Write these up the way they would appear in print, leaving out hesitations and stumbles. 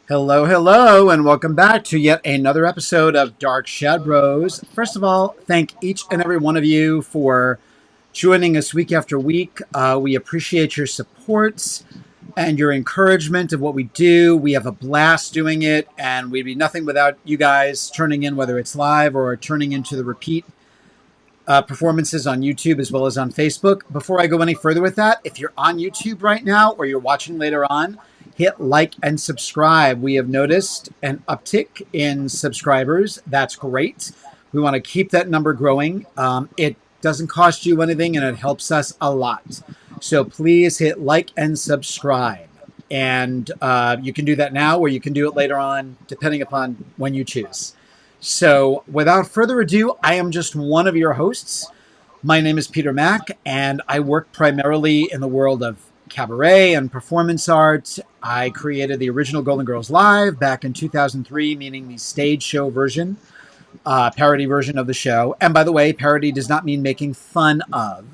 Hello, hello, and welcome back to yet another episode of Dark Shad-Bros. First of all, thank each and every one of you for joining us week after week. We appreciate your support and your encouragement of what we do. We have a blast doing it, and we'd be nothing without you guys turning in, whether it's live or turning into the repeat performances on YouTube as well as on Facebook. Before I go any further with that, if you're on YouTube right now or you're watching later on, hit like and subscribe. We have noticed an uptick in subscribers. That's great. We want to keep that number growing. It doesn't cost you anything and it helps us a lot. So please hit like and subscribe. And you can do that now or you can do it later on, depending upon when you choose. So without further ado, I am just one of your hosts. My name is Peter Mack, and I work primarily in the world of cabaret and performance art. I created the original Golden Girls Live back in 2003, meaning the stage show version, parody version of the show. And by the way, parody does not mean making fun of.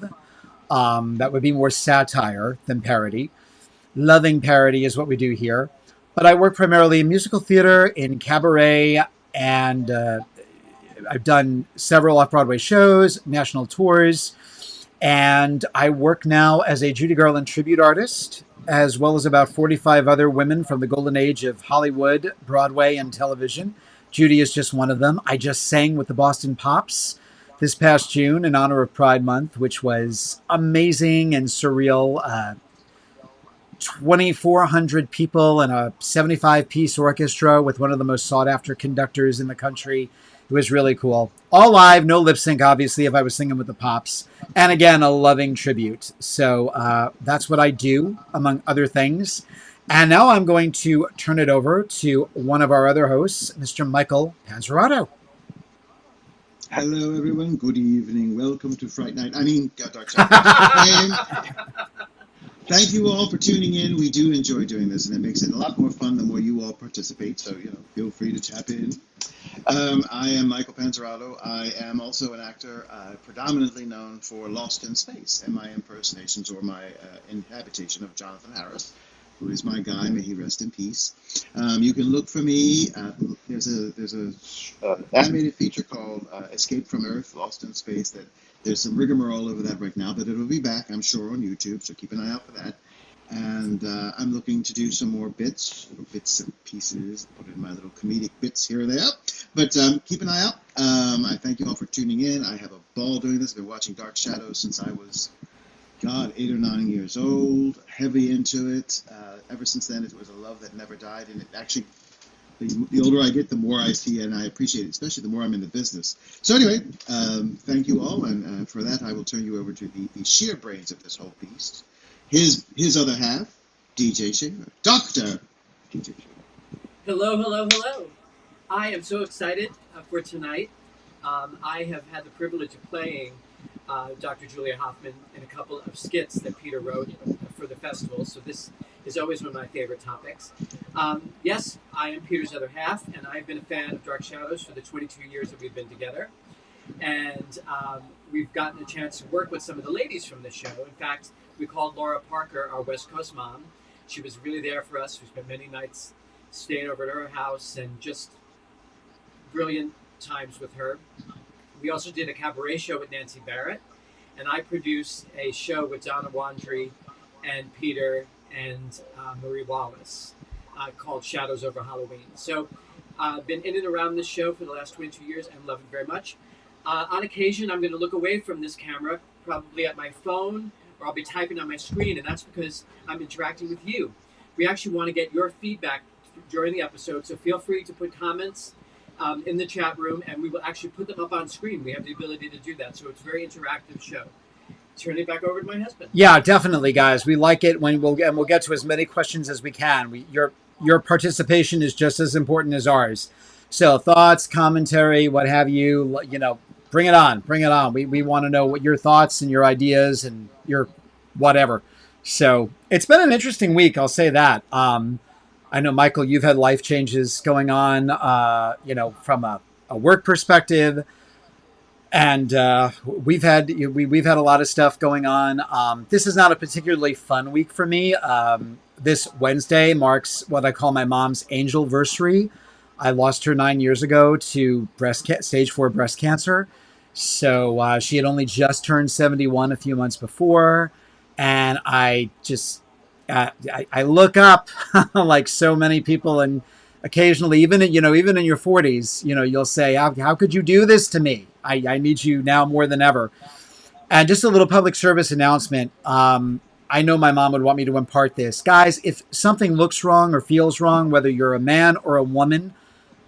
That would be more satire than parody. Loving parody is what we do here. But I work primarily in musical theater, in cabaret, and I've done several off-Broadway shows, national tours, and I work now as a Judy Garland tribute artist, as well as about 45 other women from the golden age of Hollywood, Broadway, and television. Judy is just one of them. I just sang with the Boston Pops this past June in honor of Pride Month, which was amazing and surreal. 2,400 people and a 75-piece orchestra with one of the most sought-after conductors in the country. It was really cool. All live, no lip sync, obviously, if I was singing with the Pops. And again, a loving tribute. So that's what I do, among other things. And now I'm going to turn it over to one of our other hosts, Mr. Michael Panzerato. Hello, everyone. Good evening. Welcome to Fright Night. Dark Side. Thank you all for tuning in. We do enjoy doing this, and it makes it a lot more fun the more you all participate. So, feel free to tap in. I am Michael Panzerato. I am also an actor, predominantly known for Lost in Space and my impersonations or my inhabitation of Jonathan Harris, who is my guy. May he rest in peace. You can look for me. There's a animated feature called Escape from Earth, Lost in Space. There's some rigmarole over that right now, but it'll be back, I'm sure, on YouTube. So keep an eye out for that. And I'm looking to do some more bits and pieces, put in my little comedic bits here and there. But keep an eye out. I thank you all for tuning in. I have a ball doing this. I've been watching Dark Shadows since I was, 8 or 9 years old, heavy into it. Ever since then, it was a love that never died. And it actually, the older I get, the more I see and I appreciate it, especially the more I'm in the business. So anyway, thank you all. And for that, I will turn you over to the sheer brains of this whole piece. His other half, DJ Shaver, Dr. DJ Shaver. Hello, hello, hello. I am so excited for tonight. I have had the privilege of playing Dr. Julia Hoffman in a couple of skits that Peter wrote for the festival, so this is always one of my favorite topics. Yes, I am Peter's other half, and I've been a fan of Dark Shadows for the 22 years that we've been together. And we've gotten a chance to work with some of the ladies from the show. In fact, we called Laura Parker our West Coast mom. She was really there for us. We spent many nights staying over at her house and just brilliant times with her. We also did a cabaret show with Nancy Barrett, and I produced a show with Donna Wandry and Peter and Marie Wallace called Shadows Over Halloween. So I've been in and around this show for the last 22 years and love it very much. On occasion, I'm going to look away from this camera, probably at my phone, or I'll be typing on my screen, and that's because I'm interacting with you. We actually want to get your feedback during the episode, so feel free to put comments in the chat room, and we will actually put them up on screen. We have the ability to do that, so it's a very interactive show. Turning it back over to my husband. Yeah, definitely, guys. We like it when we'll get to as many questions as we can. Your participation is just as important as ours. So thoughts, commentary, what have you, bring it on. Bring it on. We want to know what your thoughts and your ideas and your whatever. So it's been an interesting week. I'll say that. I know, Michael, you've had life changes going on, from a work perspective. And we've had a lot of stuff going on. This is not a particularly fun week for me. this Wednesday marks what I call my mom's angelversary. I lost her 9 years ago to stage 4 breast cancer. So she had only just turned 71 a few months before. And I just, I look up like so many people, and occasionally, even in your 40s, you'll say, how could you do this to me? I need you now more than ever. And just a little public service announcement. I know my mom would want me to impart this. Guys, if something looks wrong or feels wrong, whether you're a man or a woman,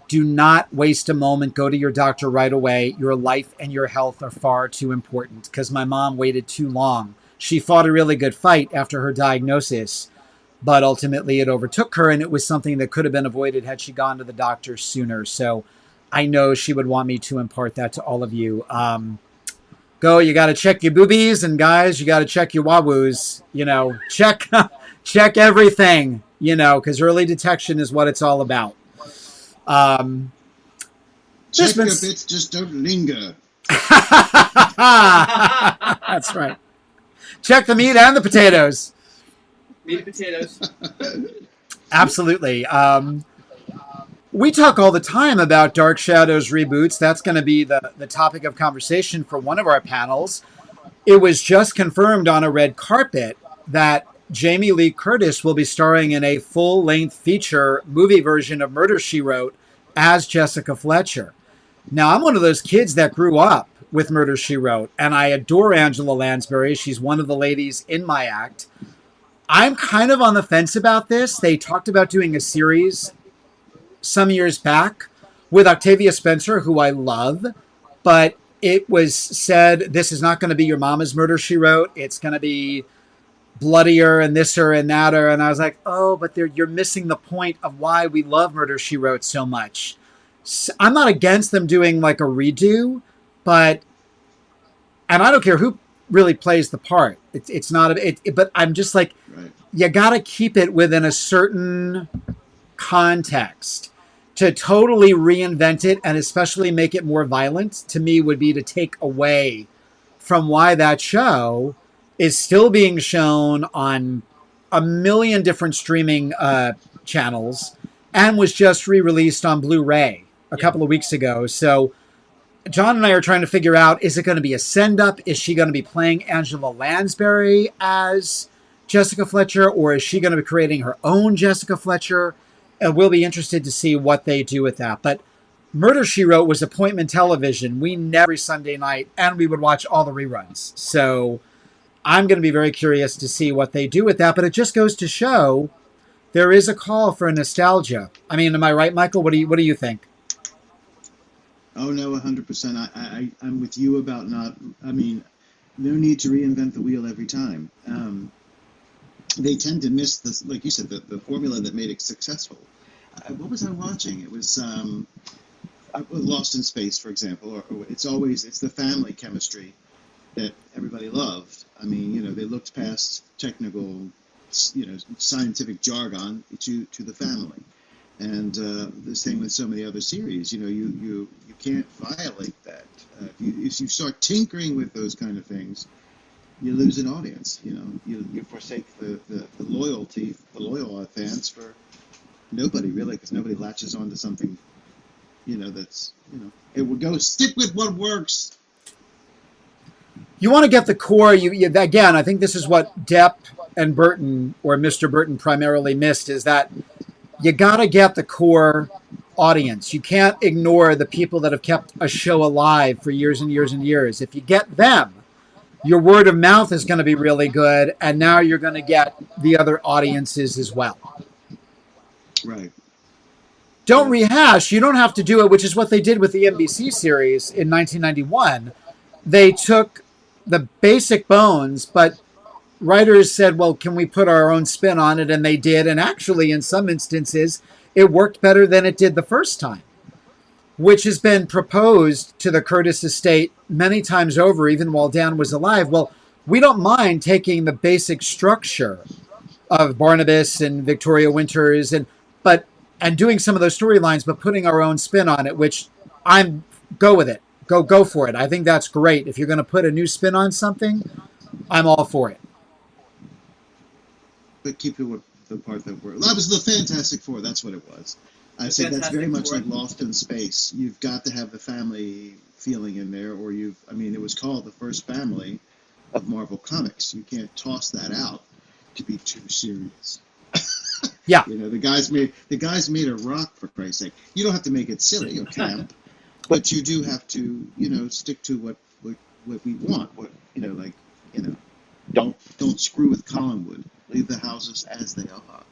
do not waste a moment. Go to your doctor right away. Your life and your health are far too important, because my mom waited too long. She fought a really good fight after her diagnosis, but ultimately it overtook her, and it was something that could have been avoided had she gone to the doctor sooner. So I know she would want me to impart that to all of you. Go, you got to check your boobies, and guys, you got to check your wawoos, check everything, because early detection is what it's all about. Check your bits, just don't linger. That's right. Check the meat and the potatoes. Meat and potatoes. Absolutely. We talk all the time about Dark Shadows reboots. That's going to be the topic of conversation for one of our panels. It was just confirmed on a red carpet that Jamie Lee Curtis will be starring in a full-length feature movie version of Murder, She Wrote as Jessica Fletcher. Now, I'm one of those kids that grew up with Murder, She Wrote, and I adore Angela Lansbury. She's one of the ladies in my act. I'm kind of on the fence about this. They talked about doing a series some years back with Octavia Spencer, who I love, but it was said, this is not going to be your mama's Murder, She Wrote. It's going to be bloodier and this'er and that'er. And I was like, oh, but you're missing the point of why we love Murder, She Wrote so much. So I'm not against them doing like a redo, and I don't care who really plays the part. It's not, but I'm just like, Right. You got to keep it within a certain context. To totally reinvent it and especially make it more violent, to me, would be to take away from why that show is still being shown on a million different streaming channels and was just re-released on Blu-ray a couple of weeks ago. So John and I are trying to figure out, is it going to be a send-up? Is she going to be playing Angela Lansbury as Jessica Fletcher, or is she going to be creating her own Jessica Fletcher? And we'll be interested to see what they do with that. But Murder, She Wrote was appointment television. We never every Sunday night, and we would watch all the reruns. So I'm going to be very curious to see what they do with that. But it just goes to show there is a call for nostalgia. I mean, am I right, Michael? What do you think? Oh, no, 100%. I'm with you about no need to reinvent the wheel every time. They tend to miss this, like you said, the formula that made it successful. What was I watching? It was Lost in Space, for example, or it's the family chemistry that everybody loved. I mean, they looked past technical, scientific jargon to the family. And the same with so many other series. You can't violate that. If you start tinkering with those kind of things, you lose an audience. You forsake the loyal fans for nobody, really, because nobody latches on to something, that's, it would go, stick with what works. You want to get the core. Again, I think this is what Depp and Burton, or Mr. Burton, primarily missed, is that you got to get the core audience. You can't ignore the people that have kept a show alive for years and years and years. If you get them, your word of mouth is going to be really good, and now you're going to get the other audiences as well. Right. Don't rehash. You don't have to do it, which is what they did with the NBC series in 1991. They took the basic bones, but writers said, well, can we put our own spin on it? And they did. And actually, in some instances, it worked better than it did the first time, which has been proposed to the Curtis estate many times over, even while Dan was alive. Well, we don't mind taking the basic structure of Barnabas and Victoria Winters and doing some of those storylines, but putting our own spin on it, which go with it. Go for it. I think that's great. If you're going to put a new spin on something, I'm all for it. But keep it the part that was the Fantastic Four. That's what it was. I said that's very much like Lost in Space. You've got to have the family feeling in there, or it was called the first family of Marvel Comics. You can't toss that out to be too serious. Yeah. The guys made a rock, for Christ's sake. You don't have to make it silly or camp, but you do have to, stick to what we want. Don't screw with Collinwood. Leave the houses as they are.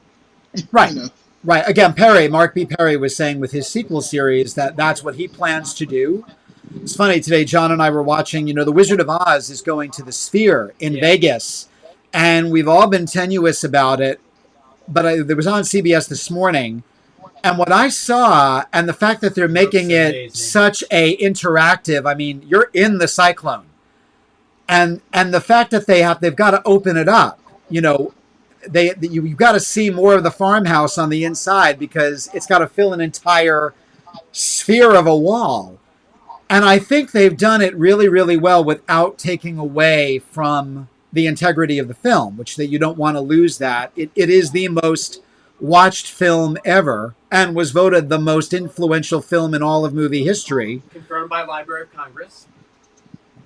Right. Right. Again, Mark B. Perry was saying with his sequel series that's what he plans to do. It's funny, today John and I were watching, The Wizard of Oz is going to the Sphere in Vegas, and we've all been tenuous about it, but it was on CBS this morning, and what I saw, and the fact that they're making it such a interactive, you're in the Cyclone, and the fact that they've got to open it up, you've got to see more of the farmhouse on the inside because it's got to fill an entire sphere of a wall. And I think they've done it really, really well without taking away from the integrity of the film, which that you don't want to lose that. It is the most watched film ever and was voted the most influential film in all of movie history. Confirmed by Library of Congress.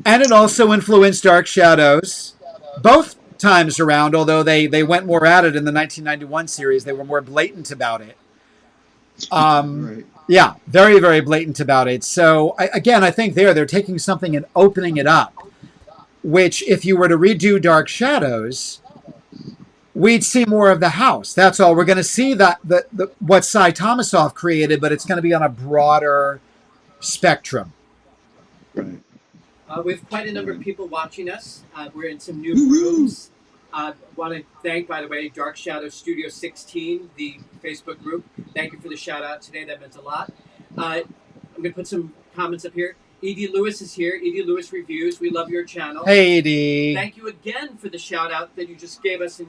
And it also influenced Dark Shadows both times around, although they went more at it in the 1991 series. They were more blatant about it. Right. Yeah, very, very blatant about it. So, I think they're taking something and opening it up, which if you were to redo Dark Shadows, we'd see more of the house. That's all. We're going to see what Cy Thomasoff created, but it's going to be on a broader spectrum. Right. We have quite a number of people watching us. We're in some new rooms. I want to thank, by the way, Dark Shadow Studio 16, the Facebook group. Thank you for the shout out today. That meant a lot. I'm going to put some comments up here. Edie Lewis is here. Edie Lewis Reviews. We love your channel. Hey, Edie. Thank you again for the shout out that you just gave us in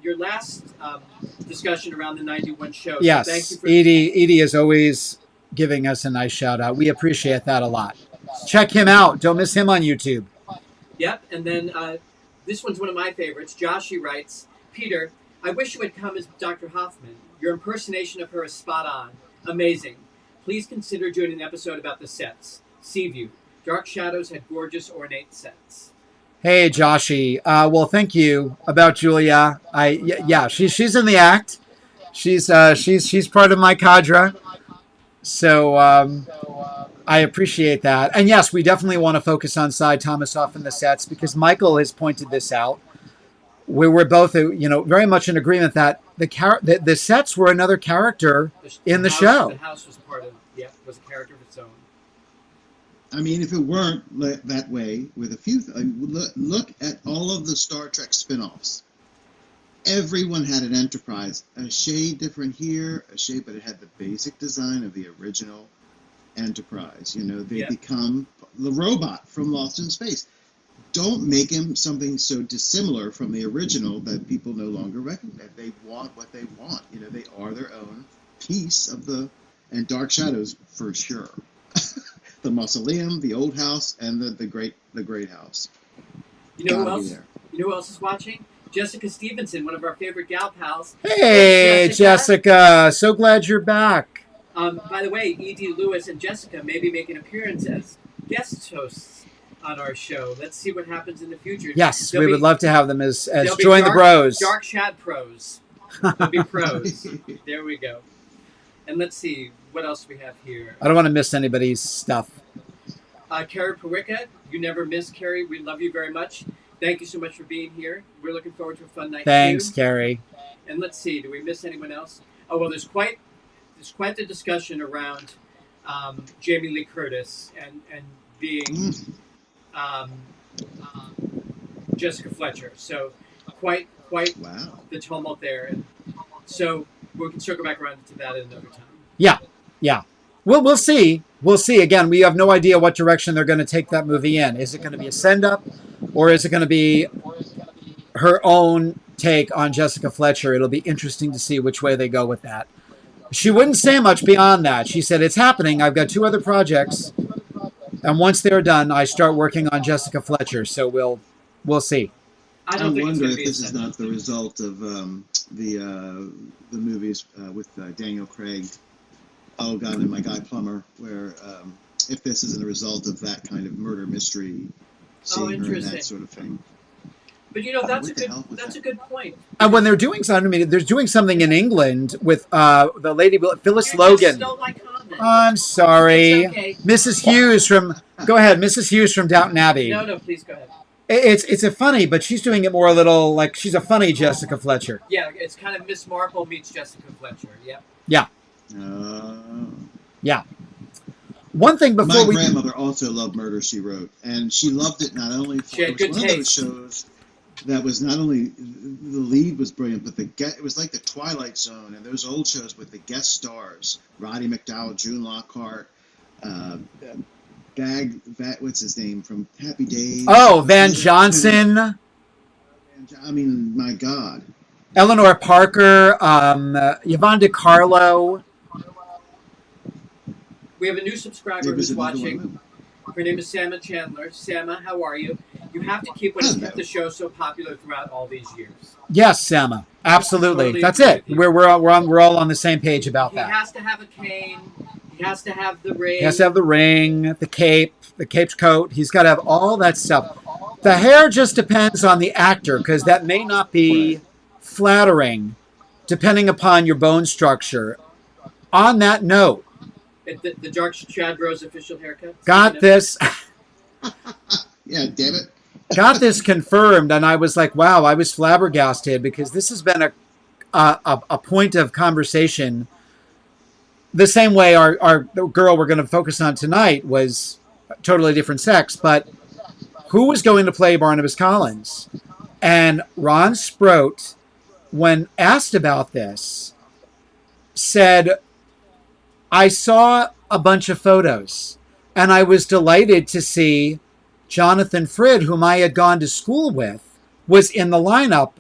your last discussion around the 91 show. Yes, so thank you for Edie is always giving us a nice shout out. We appreciate that a lot. Check him out. Don't miss him on YouTube. Yep, and then this one's one of my favorites. Joshi writes, Peter, I wish you had come as Dr. Hoffman. Your impersonation of her is spot on. Amazing. Please consider doing an episode about the sets. Seaview. Dark Shadows had gorgeous, ornate sets. Hey, Joshi. Well, thank you about Julia. She's in the act. She's part of my cadre. So I appreciate that. And yes, we definitely want to focus on Cy Thomasoff in the sets because Michael has pointed this out. We were both, very much in agreement that the sets were another character in the show. The house was was a character of its own. If it weren't that way, with a few, look at all of the Star Trek spin-offs. Everyone had an Enterprise, a shade different here, but it had the basic design of the original Enterprise. They become the robot from Lost in Space. Don't make him something so dissimilar from the original that people no longer recognize. They want what they want. They are their own piece of and Dark Shadows for sure. The mausoleum, the old house, and the great house. You know who else? You know who else is watching? Jessica Stevenson, one of our favorite gal pals. Hey, Jessica. So glad you're back. By the way, Edie Lewis and Jessica may be making an appearance as guest hosts on our show. Let's see what happens in the future. Yes, we would love to have them as join the bros. Dark Shad-Bros. They'll be pros. There we go. And let's see, what else do we have here? I don't want to miss anybody's stuff. Carrie Pawicka, you never miss, Carrie. We love you very much. Thank you so much for being here. We're looking forward to a fun night. Thanks, Carrie. And let's see, do we miss anyone else? Oh, well, there's quite the discussion around Jamie Lee Curtis and being Jessica Fletcher. So quite wow. The tumult there. And so we can circle back around to that at another time. Yeah. We'll see. We'll see. Again, we have no idea what direction they're going to take that movie in. Is it going to be a send-up, or is it going to be her own take on Jessica Fletcher? It'll be interesting to see which way they go with that. She wouldn't say much beyond that. She said, it's happening. I've got 2 other projects, and once they're done, I start working on Jessica Fletcher. So we'll see. I I don't think it's wonder going to if be this as is not the result of the movies with Daniel Craig. Oh God, and my guy Plummer, where if this isn't a result of that kind of murder mystery, seeing her in interesting. that sort of thing. But you know, that's What the hell was a that? good point. And when they're doing something, I mean, they're doing something in England with the lady Phyllis You Logan. just stole my comment. I'm sorry, It's okay. Mrs. Hughes from. Go ahead, Mrs. Hughes from Downton Abbey. No, please go ahead. It's a funny, but she's doing it more a little like she's a funny Jessica Fletcher. Yeah, it's kind of Miss Marple meets Jessica Fletcher. Yep. Yeah. Uh, Yeah. One thing before my grandmother also loved Murder, She Wrote, and she loved it not only for She had good one of those shows that was not only the lead was brilliant, but it was like the Twilight Zone and those old shows with the guest stars: Roddy McDowall, June Lockhart, what's his name from Happy Days? Oh, Van Johnson. I mean, my God. Eleanor Parker, Yvonne DiCarlo. We have a new subscriber who's watching. Her name is Sama Chandler. Sama, how are you? You have to keep what has kept the show so popular throughout all these years. Yes, Sama. Absolutely. Totally That's agree it. with you. We're all on the same page about He that. has to have a cane. He has to have the ring. He has to have the ring, the cape's coat. He's got to have all that stuff. The hair just depends on the actor because that may not be flattering depending upon your bone structure. On that note, The Dark Shad-Bros official haircut. got this. Yeah, damn it. Got this confirmed, and I was like, wow, I was flabbergasted because this has been a point of conversation. The same way the girl we're going to focus on tonight was totally different sex, but who was going to play Barnabas Collins? And Ron Sproat, when asked about this, said, I saw a bunch of photos, and I was delighted to see Jonathan Frid, whom I had gone to school with, was in the lineup.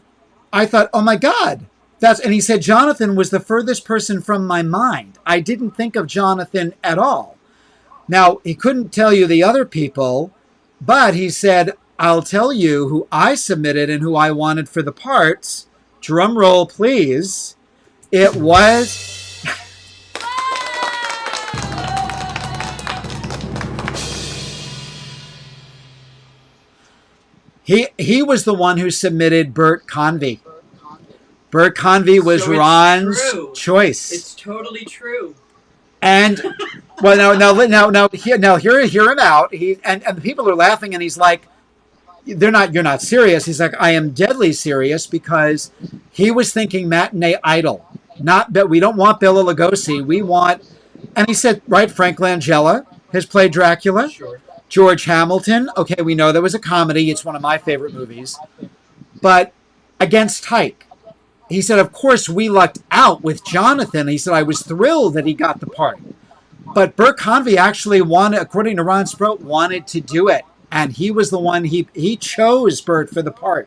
I thought, oh my God. And he said, Jonathan was the furthest person from my mind. I didn't think of Jonathan at all. Now, he couldn't tell you the other people, but he said, I'll tell you who I submitted and who I wanted for the parts. Drum roll, please. It was... He was the one who submitted Bert Convey. Bert Convey was So it's Ron's true. choice. It's totally true. And well, now, hear him out. And the people are laughing, and he's like, "You're not serious." He's like, "I am deadly serious," because he was thinking matinee idol. Not that we don't want Bela Lugosi. We want, and he said, right? Frank Langella has played Dracula. Sure. George Hamilton. Okay, we know there was a comedy. It's one of my favorite movies. But against Tyke. He said, of course, we lucked out with Jonathan. He said, I was thrilled that he got the part. But Bert Convey actually wanted, according to Ron Sproat, wanted to do it. And he was the one, he chose Bert for the part.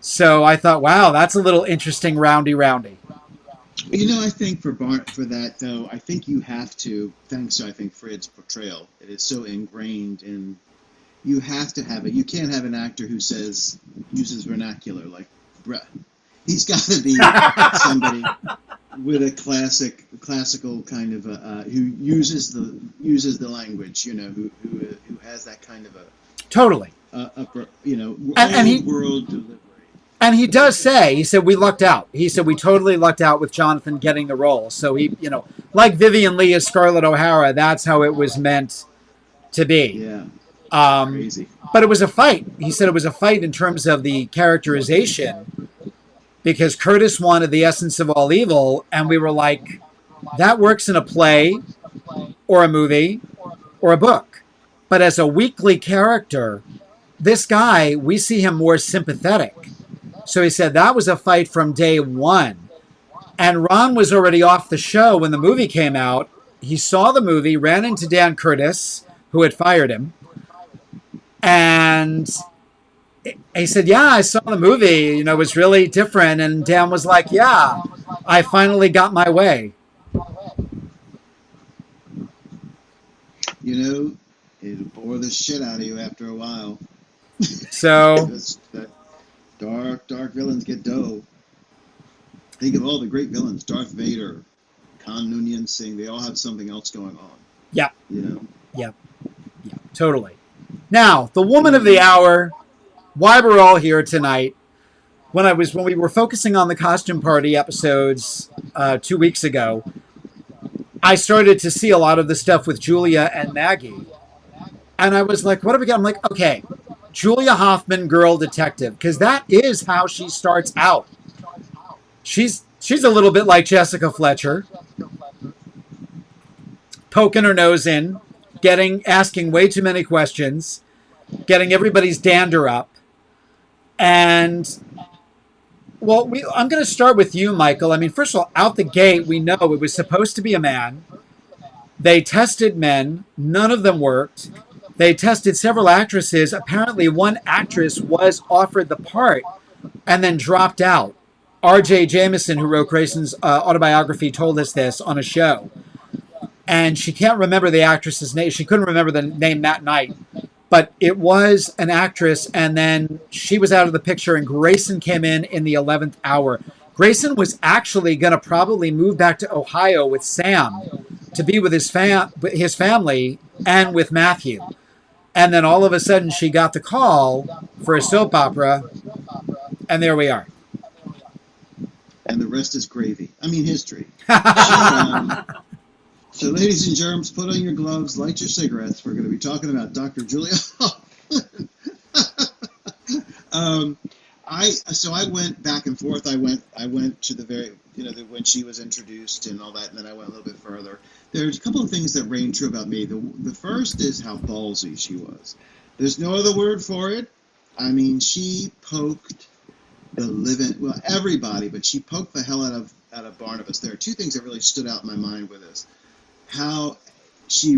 So I thought, wow, that's a little interesting roundy. You know, I think for that, though, I think you have to, thanks to, I think, Frid's portrayal, it is so ingrained in, you have to have it. You can't have an actor who uses vernacular, like, bruh. He's got to be somebody with a classical kind of who uses the language, you know, who has that kind of a totally, world delivery. And he does say, he said, we lucked out. He said, we totally lucked out with Jonathan getting the role. So he, like Vivian Lee as Scarlett O'Hara, that's how it was meant to be. Yeah. Crazy. But it was a fight. He said it was a fight in terms of the characterization, because Curtis wanted the essence of all evil, and we were like, that works in a play or a movie or a book. But as a weekly character, this guy, we see him more sympathetic. So he said that was a fight from day one. And Ron was already off the show when the movie came out. He saw the movie, ran into Dan Curtis, who had fired him, and he said, yeah, I saw the movie, it was really different. And Dan was like, yeah, I finally got my way. It'll bore the shit out of you after a while. So Dark villains get dough. Think of all the great villains: Darth Vader, Khan Noonien Singh. They all have something else going on. Yeah. You know. Yeah. Totally. Now, the woman of the hour. Why we're all here tonight. When we were focusing on the costume party episodes 2 weeks ago, I started to see a lot of the stuff with Julia and Maggie. And I was like, what have we got? I'm like, okay, Julia Hoffman, girl detective, because that is how she starts out. She's a little bit like Jessica Fletcher, poking her nose in, asking way too many questions, getting everybody's dander up. And, well, I'm going to start with you, Michael. I mean, first of all, out the gate, we know it was supposed to be a man. They tested men. None of them worked. They tested several actresses. Apparently, one actress was offered the part and then dropped out. R.J. Jameson, who wrote Grayson's autobiography, told us this on a show. And she can't remember the actress's name. She couldn't remember the name that night. But it was an actress, and then she was out of the picture, and Grayson came in the 11th hour. Grayson was actually going to probably move back to Ohio with Sam to be with his family and with Matthew. And then all of a sudden, she got the call for a soap opera, and there we are. And the rest is gravy. I mean, history. So, ladies and germs, put on your gloves, light your cigarettes. We're going to be talking about Dr. Julia Hoffman. I went back and forth. I went to the when she was introduced and all that, and then I went a little bit further. There's a couple of things that reign true about me. The first is how ballsy she was. There's no other word for it. I mean, she poked everybody, but she poked the hell out of Barnabas. There are two things that really stood out in my mind with this. How she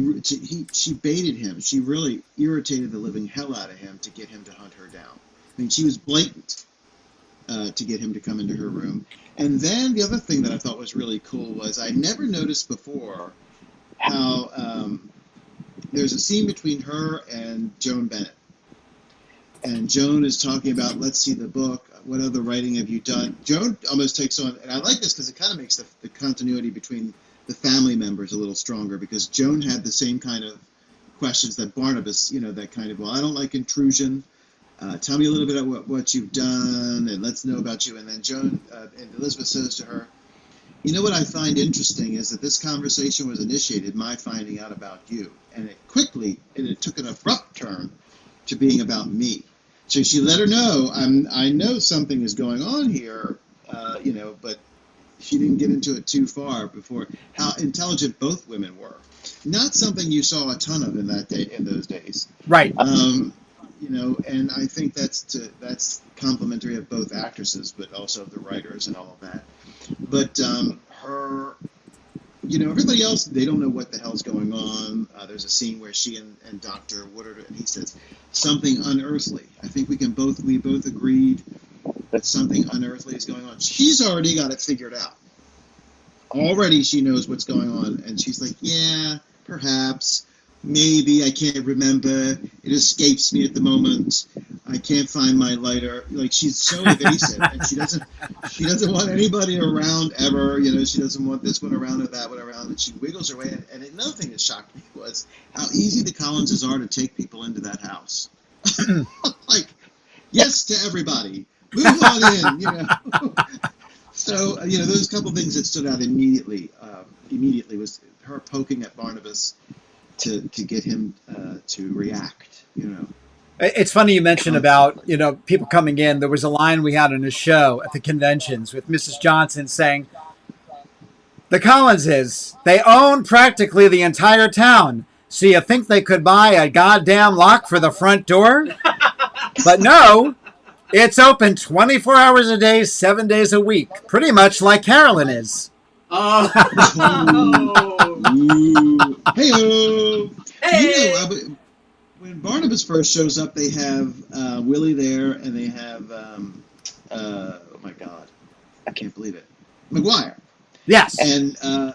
baited him. She really irritated the living hell out of him to get him to hunt her down. I mean, she was blatant to get him to come into her room. And then the other thing that I thought was really cool was I never noticed before how there's a scene between her and Joan Bennett. And Joan is talking about, let's see the book, what other writing have you done? Joan almost takes on, and I like this because it kind of makes the continuity between the family members a little stronger, because Joan had the same kind of questions that Barnabas, that kind of, well, I don't like intrusion. Tell me a little bit about what you've done, and let's know about you. And then Joan and Elizabeth says to her, what I find interesting is that this conversation was initiated, my finding out about you. And it took an abrupt turn to being about me. So she let her know, I know something is going on here, but she didn't get into it too far before how intelligent both women were. Not something you saw a ton of in those days. Right. And I think that's complimentary of both actresses, but also of the writers and all of that. But her, everybody else, they don't know what the hell's going on. There's a scene where she and Dr. Woodard, and he says something unearthly. I think we both agreed that something unearthly is going on. She's already got it figured out. Already she knows what's going on, and she's like, yeah, perhaps, maybe, I can't remember, it escapes me at the moment, I can't find my lighter. Like, she's so evasive, and she doesn't want anybody around ever, she doesn't want this one around or that one around, and she wiggles her way in. And another thing that shocked me was how easy the Collinses are to take people into that house. Like, yes to everybody. Move on in, So, those couple things that stood out immediately was her poking at Barnabas to get him to react, It's funny you mentioned about, people coming in. There was a line we had on a show at the conventions with Mrs. Johnson saying, the Collinses, they own practically the entire town. So you think they could buy a goddamn lock for the front door? But no. It's open 24 hours a day, 7 days a week. Pretty much like Carolyn is. Oh. Hey-o. Hey. When Barnabas first shows up, they have Willie there, and they have, oh my God, I can't believe it, McGuire. Yes. And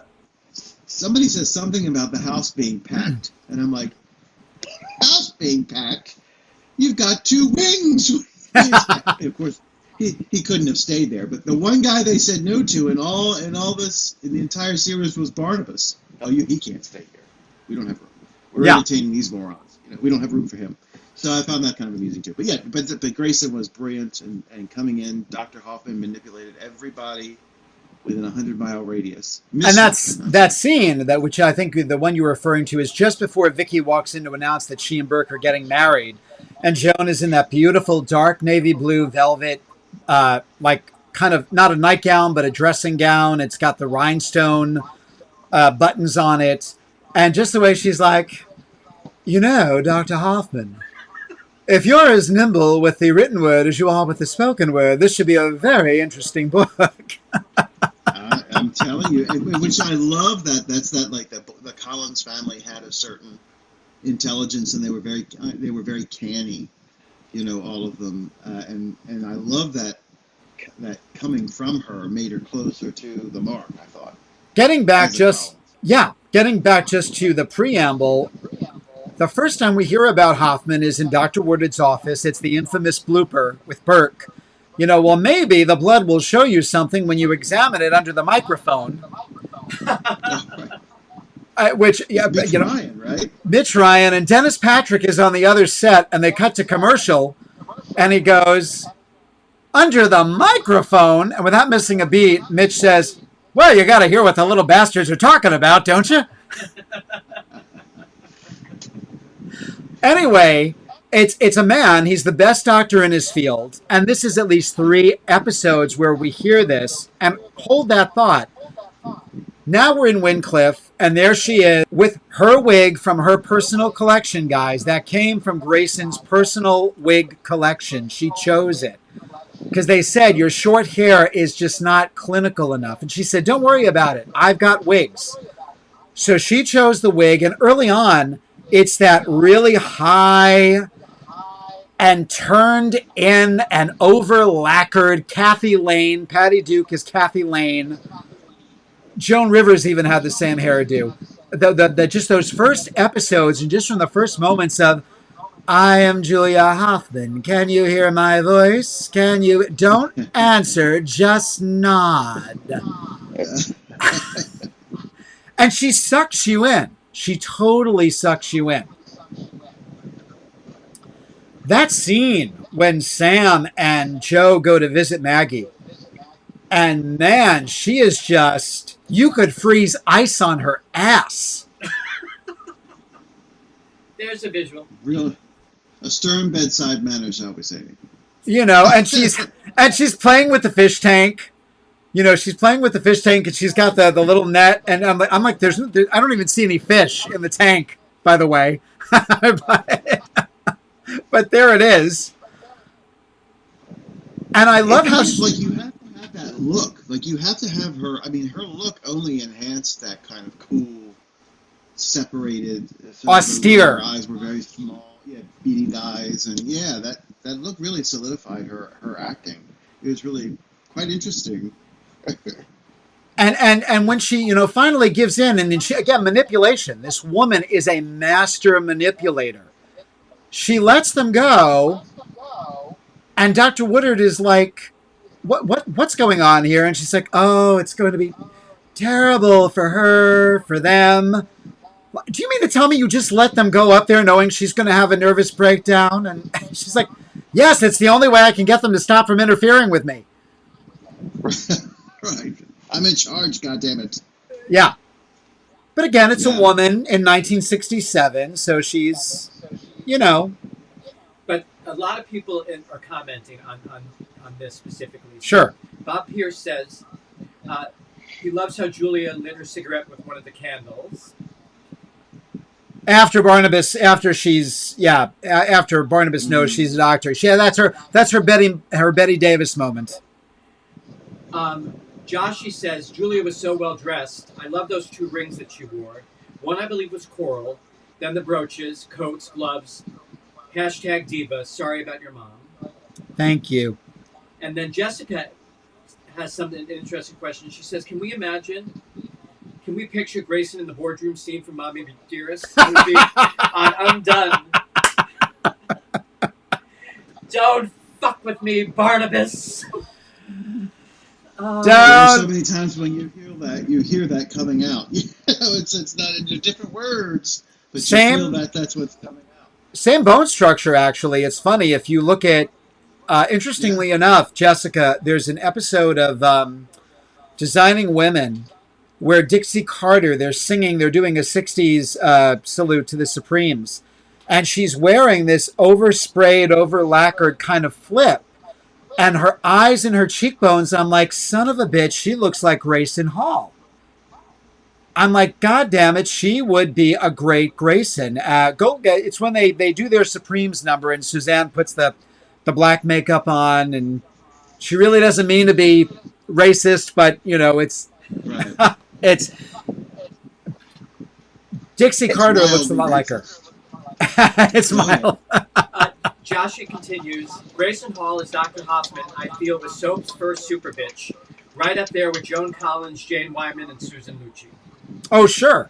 somebody says something about the house being packed. And I'm like, house being packed? You've got two wings. Of course, he couldn't have stayed there. But the one guy they said no to in the entire series was Barnabas. Oh, he can't stay here. We don't have room. We're entertaining these morons. We don't have room for him. So I found that kind of amusing too. But yeah, but Grayson was brilliant and coming in. Dr. Hoffman manipulated everybody within a 100-mile radius. And that's that scene which I think the one you're referring to is just before Vicky walks in to announce that she and Burke are getting married, and Joan is in that beautiful dark navy blue velvet, like kind of not a nightgown but a dressing gown. It's got the rhinestone buttons on it, and just the way she's like, Dr. Hoffman, if you're as nimble with the written word as you are with the spoken word, this should be a very interesting book. I'm telling you, which I love that's like the Collins family had a certain intelligence, and they were very canny, all of them, and I love that coming from her made her closer to the mark. I thought. Getting back just to the preamble. The first time we hear about Hoffman is in Dr. Woodard's office. It's the infamous blooper with Burke. Well, maybe the blood will show you something when you examine it under the microphone. Ryan, right? Mitch Ryan, and Dennis Patrick is on the other set, and they cut to commercial, and he goes, under the microphone, and without missing a beat, Mitch says, well, you got to hear what the little bastards are talking about, don't you? Anyway, it's a man. He's the best doctor in his field. And this is at least 3 episodes where we hear this. And hold that thought. Now we're in Wyncliffe, and there she is with her wig from her personal collection, guys. That came from Grayson's personal wig collection. She chose it. Because they said, your short hair is just not clinical enough. And she said, don't worry about it. I've got wigs. So she chose the wig, and early on, it's that really high and turned in and over lacquered Kathy Lane. Patty Duke is Kathy Lane. Joan Rivers even had the same hairdo. Just those first episodes, and just from the first moments of, I am Julia Hoffman. Can you hear my voice? Can you? Don't answer, just nod. And she sucks you in. She totally sucks you in. That scene when Sam and Joe go to visit Maggie, and man, she is just, you could freeze ice on her ass. There's a visual. Real, a stern bedside manner, shall we say. And she's playing with the fish tank. She's playing with the fish tank, and she's got the little net, and I'm like, I don't even see any fish in the tank, by the way. But there it is. And I love how you have to have that look. Like, you have to have her. I mean, her look only enhanced that kind of cool, separated, austere. Her eyes were very small. Yeah, beady eyes, and that look really solidified her acting. It was really quite interesting. And when she, finally gives in, and then she, again, manipulation. This woman is a master manipulator. She lets them go, and Dr. Woodard is like, what's going on here? And she's like, oh, it's going to be terrible for her, for them. Do you mean to tell me you just let them go up there knowing she's going to have a nervous breakdown? And she's like, yes, it's the only way I can get them to stop from interfering with me. Right. I'm in charge, goddammit. Yeah. But again, it's a woman in 1967, so she's, But a lot of people are commenting on this specifically. Sure. Bob Pierce says he loves how Julia lit her cigarette with one of the candles. After Barnabas knows she's a doctor. Yeah, that's her Betty Davis moment. Joshy says, Julia was so well dressed. I love those 2 rings that she wore. One, I believe, was coral. Then the brooches, coats, gloves. #diva. Sorry about your mom. Thank you. And then Jessica has an interesting question. She says, can we picture Grayson in the boardroom scene from Mommy Dearest? It would be on Undone. Don't fuck with me, Barnabas. There are so Don't many times when you hear that coming out. It's not in different words, but you feel same that that's what's coming out. same bone structure. Actually, it's funny if you look at. Yeah. Interestingly enough, Jessica, there's an episode of Designing Women where Dixie Carter, they're singing, they're doing a 60s salute to the Supremes. And she's wearing this oversprayed, over lacquered kind of flip. And her eyes and her cheekbones, I'm like, son of a bitch, she looks like Grayson Hall. I'm like, God damn it, she would be a great Grayson. It's when they do their Supremes number and Suzanne puts the black makeup on, and she really doesn't mean to be racist, but it's Right. it's Dixie It's Carter looks a mildly lot like her. racist. It's Go ahead. mild. Joshua continues, Grayson Hall as Dr. Hoffman, I feel, was soap's first super bitch. Right up there with Joan Collins, Jane Wyman, and Susan Lucci. Oh, sure.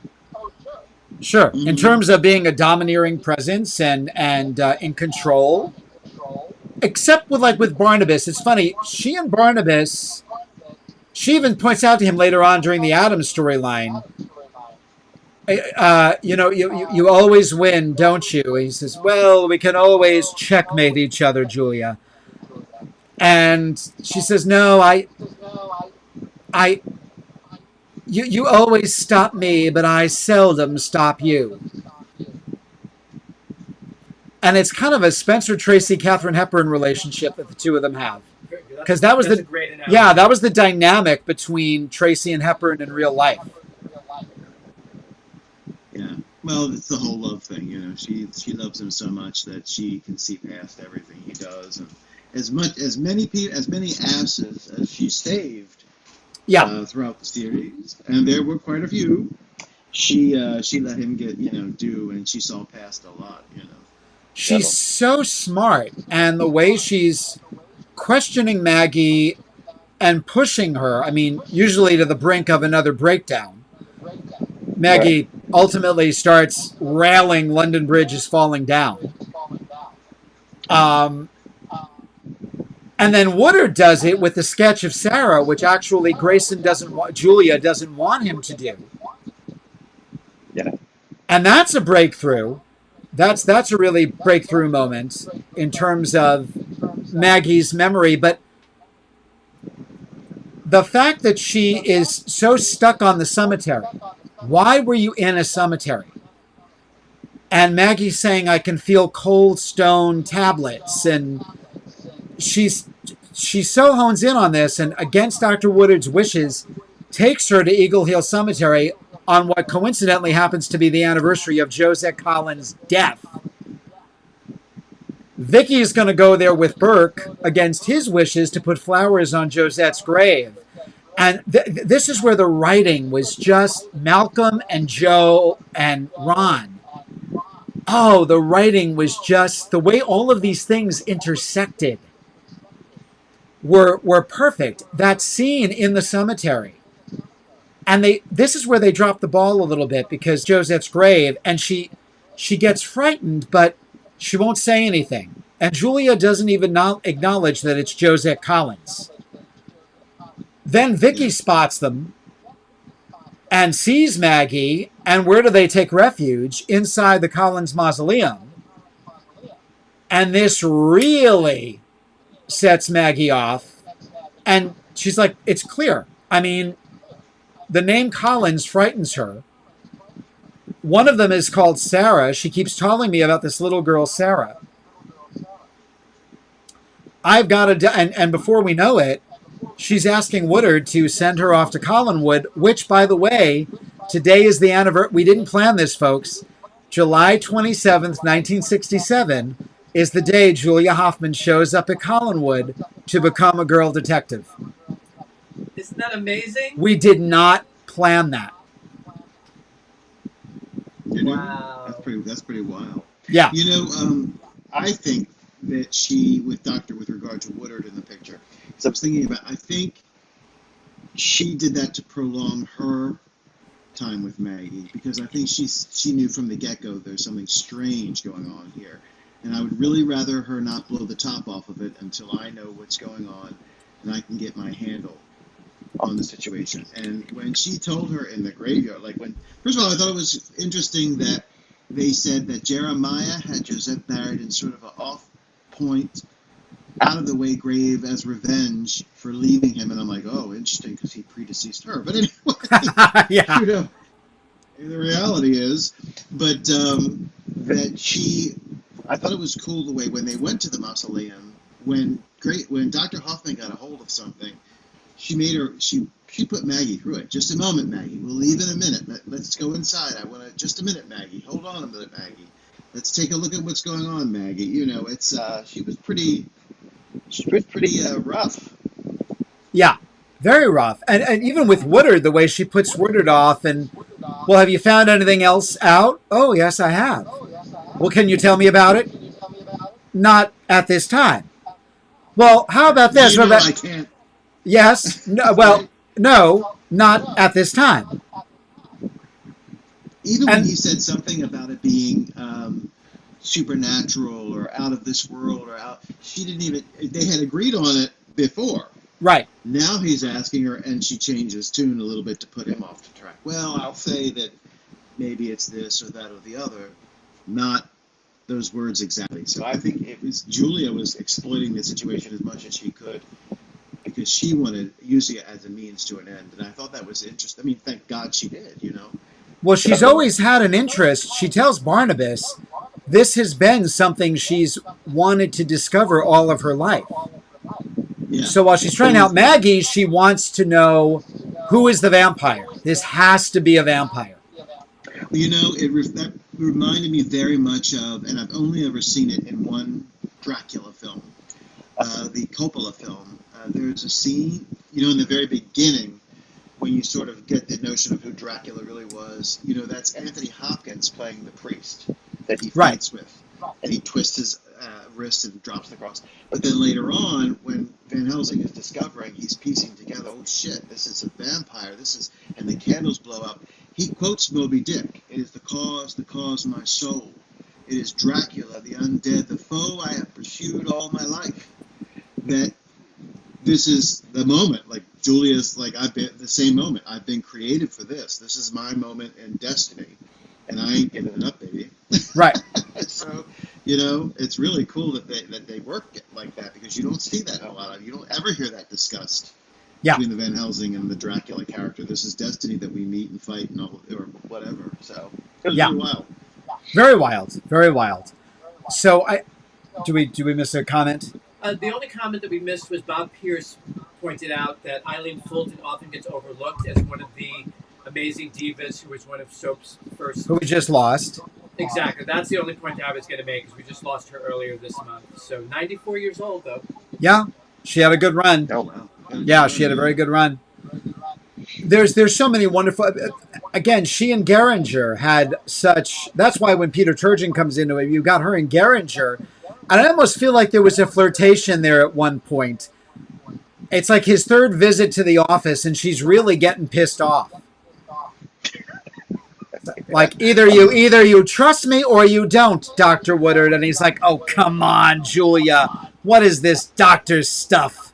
Sure. In Mhm. terms of being a domineering presence and in control. Except with Barnabas. It's funny. She and Barnabas, she even points out to him later on during the Adams storyline, you always win, don't you? He says, well, we can always checkmate each other, Julia. And she says, no, you always stop me, but I seldom stop you. And it's kind of a Spencer Tracy, Katharine Hepburn relationship that the two of them have. Because that was a great analogy. that was the dynamic between Tracy and Hepburn in real life. Yeah. Well, it's the whole love thing. She loves him so much that she can see past everything he does, and as many asses as she saved. Yeah. Throughout the series, and there were quite a few. She let him get do, and she saw past a lot. She's so smart, and the way she's questioning Maggie and pushing her, I mean, usually to the brink of another breakdown. Maggie ultimately starts railing London Bridge is falling down. And then Woodard does it with the sketch of Sarah, which actually Julia doesn't want him to do. Yeah. And that's a breakthrough. That's a really breakthrough moment in terms of Maggie's memory. But the fact that she is so stuck on the cemetery, why were you in a cemetery? And Maggie's saying, I can feel cold stone tablets. And she so hones in on this, and against Dr. Woodard's wishes, takes her to Eagle Hill Cemetery on what coincidentally happens to be the anniversary of Josette Collins' death. Vicky is going to go there with Burke against his wishes to put flowers on Josette's grave. And this is where the writing was just Malcolm and Joe and Ron. Oh, the writing was just the way all of these things intersected were perfect. That scene in the cemetery. And this is where they dropped the ball a little bit, because Josette's grave, and she gets frightened, but she won't say anything. And Julia doesn't even acknowledge that it's Josette Collins. Then Vicky spots them and sees Maggie, and where do they take refuge? Inside the Collins mausoleum. And this really sets Maggie off. And she's like, it's clear. I mean, the name Collins frightens her. One of them is called Sarah. She keeps telling me about this little girl, Sarah. I've got to... And before we know it, she's asking Woodard to send her off to Collinwood, which, by the way, today is the anniversary. We didn't plan this, folks. July 27th, 1967 is the day Julia Hoffman shows up at Collinwood to become a girl detective. Isn't that amazing? We did not plan that. Wow. That's pretty wild. Yeah. I think that she, with regard to Woodard in the picture, because I was thinking about, I think she did that to prolong her time with Maggie, because I think she knew from the get-go there's something strange going on here. And I would really rather her not blow the top off of it until I know what's going on and I can get my handle on the situation. And when she told her in the graveyard, first of all, I thought it was interesting that they said that Jeremiah had Josette buried in sort of an off-point, out-of-the-way grave as revenge for leaving him. And I'm like, oh, interesting, because he predeceased her. But anyway, Yeah. The reality is, but I thought it was cool the way when they went to the mausoleum, when Dr. Hoffman got a hold of something, she put Maggie through it. Just a moment, Maggie. We'll leave in a minute. Let's go inside. Just a minute, Maggie. Hold on a minute, Maggie. Let's take a look at what's going on, Maggie. She was pretty rough. Yeah, very rough. And even with Woodard, the way she puts Woodard off and, well, have you found anything else out? Oh, yes, I have. Well, can you tell me about it? Not at this time. Well, how about this? I can't. Yes. No, well, no, not at this time. Even when he said something about it being supernatural or out of this world she didn't even, they had agreed on it before. Right. Now he's asking her, and she changes tune a little bit to put him off the track. Well, I'll say that maybe it's this or that or the other, not those words exactly. So I think Julia was exploiting the situation as much as she could because she wanted to use it as a means to an end. And I thought that was interesting. I mean, thank God she did, Well, she's always had an interest. She tells Barnabas this has been something she's wanted to discover all of her life. Yeah. So while she's trying out Maggie, she wants to know who is the vampire. This has to be a vampire. Well, that reminded me very much of, and I've only ever seen it in one Dracula film, the Coppola film. There's a scene, in the very beginning, when you sort of get the notion of who Dracula really was. That's Anthony Hopkins playing the priest that he fights with, and he twists his wrist and drops the cross. But then later on, when Van Helsing is discovering, he's piecing together, oh shit, this is a vampire, and the candles blow up. He quotes Moby Dick, it is the cause of my soul. It is Dracula, the undead, the foe I have pursued all my life. That this is the moment, like Julia's I've been the same moment. I've been created for this. This is my moment in destiny. And I ain't giving it up, baby. Right. So, it's really cool that they work like that because you don't see that a lot. You don't ever hear that discussed between the Van Helsing and the Dracula character. This is destiny that we meet and fight and all, or whatever. So it was really wild. Very wild. Very wild. So do we miss a comment? The only comment that we missed was Bob Pierce pointed out that Eileen Fulton often gets overlooked as one of the amazing divas who was one of soap's first. Who we just lost. Exactly. That's the only point I was going to make because we just lost her earlier this month. So 94 years old, though. Yeah, she had a good run. Oh, wow. Yeah, she had a very good run. There's so many wonderful. Again, she and Geringer had such. That's why when Peter Turgeon comes into it, you got her and Geringer, and I almost feel like there was a flirtation there at one point. It's like his third visit to the office, and she's really getting pissed off. Like either you trust me or you don't, Dr. Woodard. And he's like, oh, come on, Julia. What is this doctor's stuff?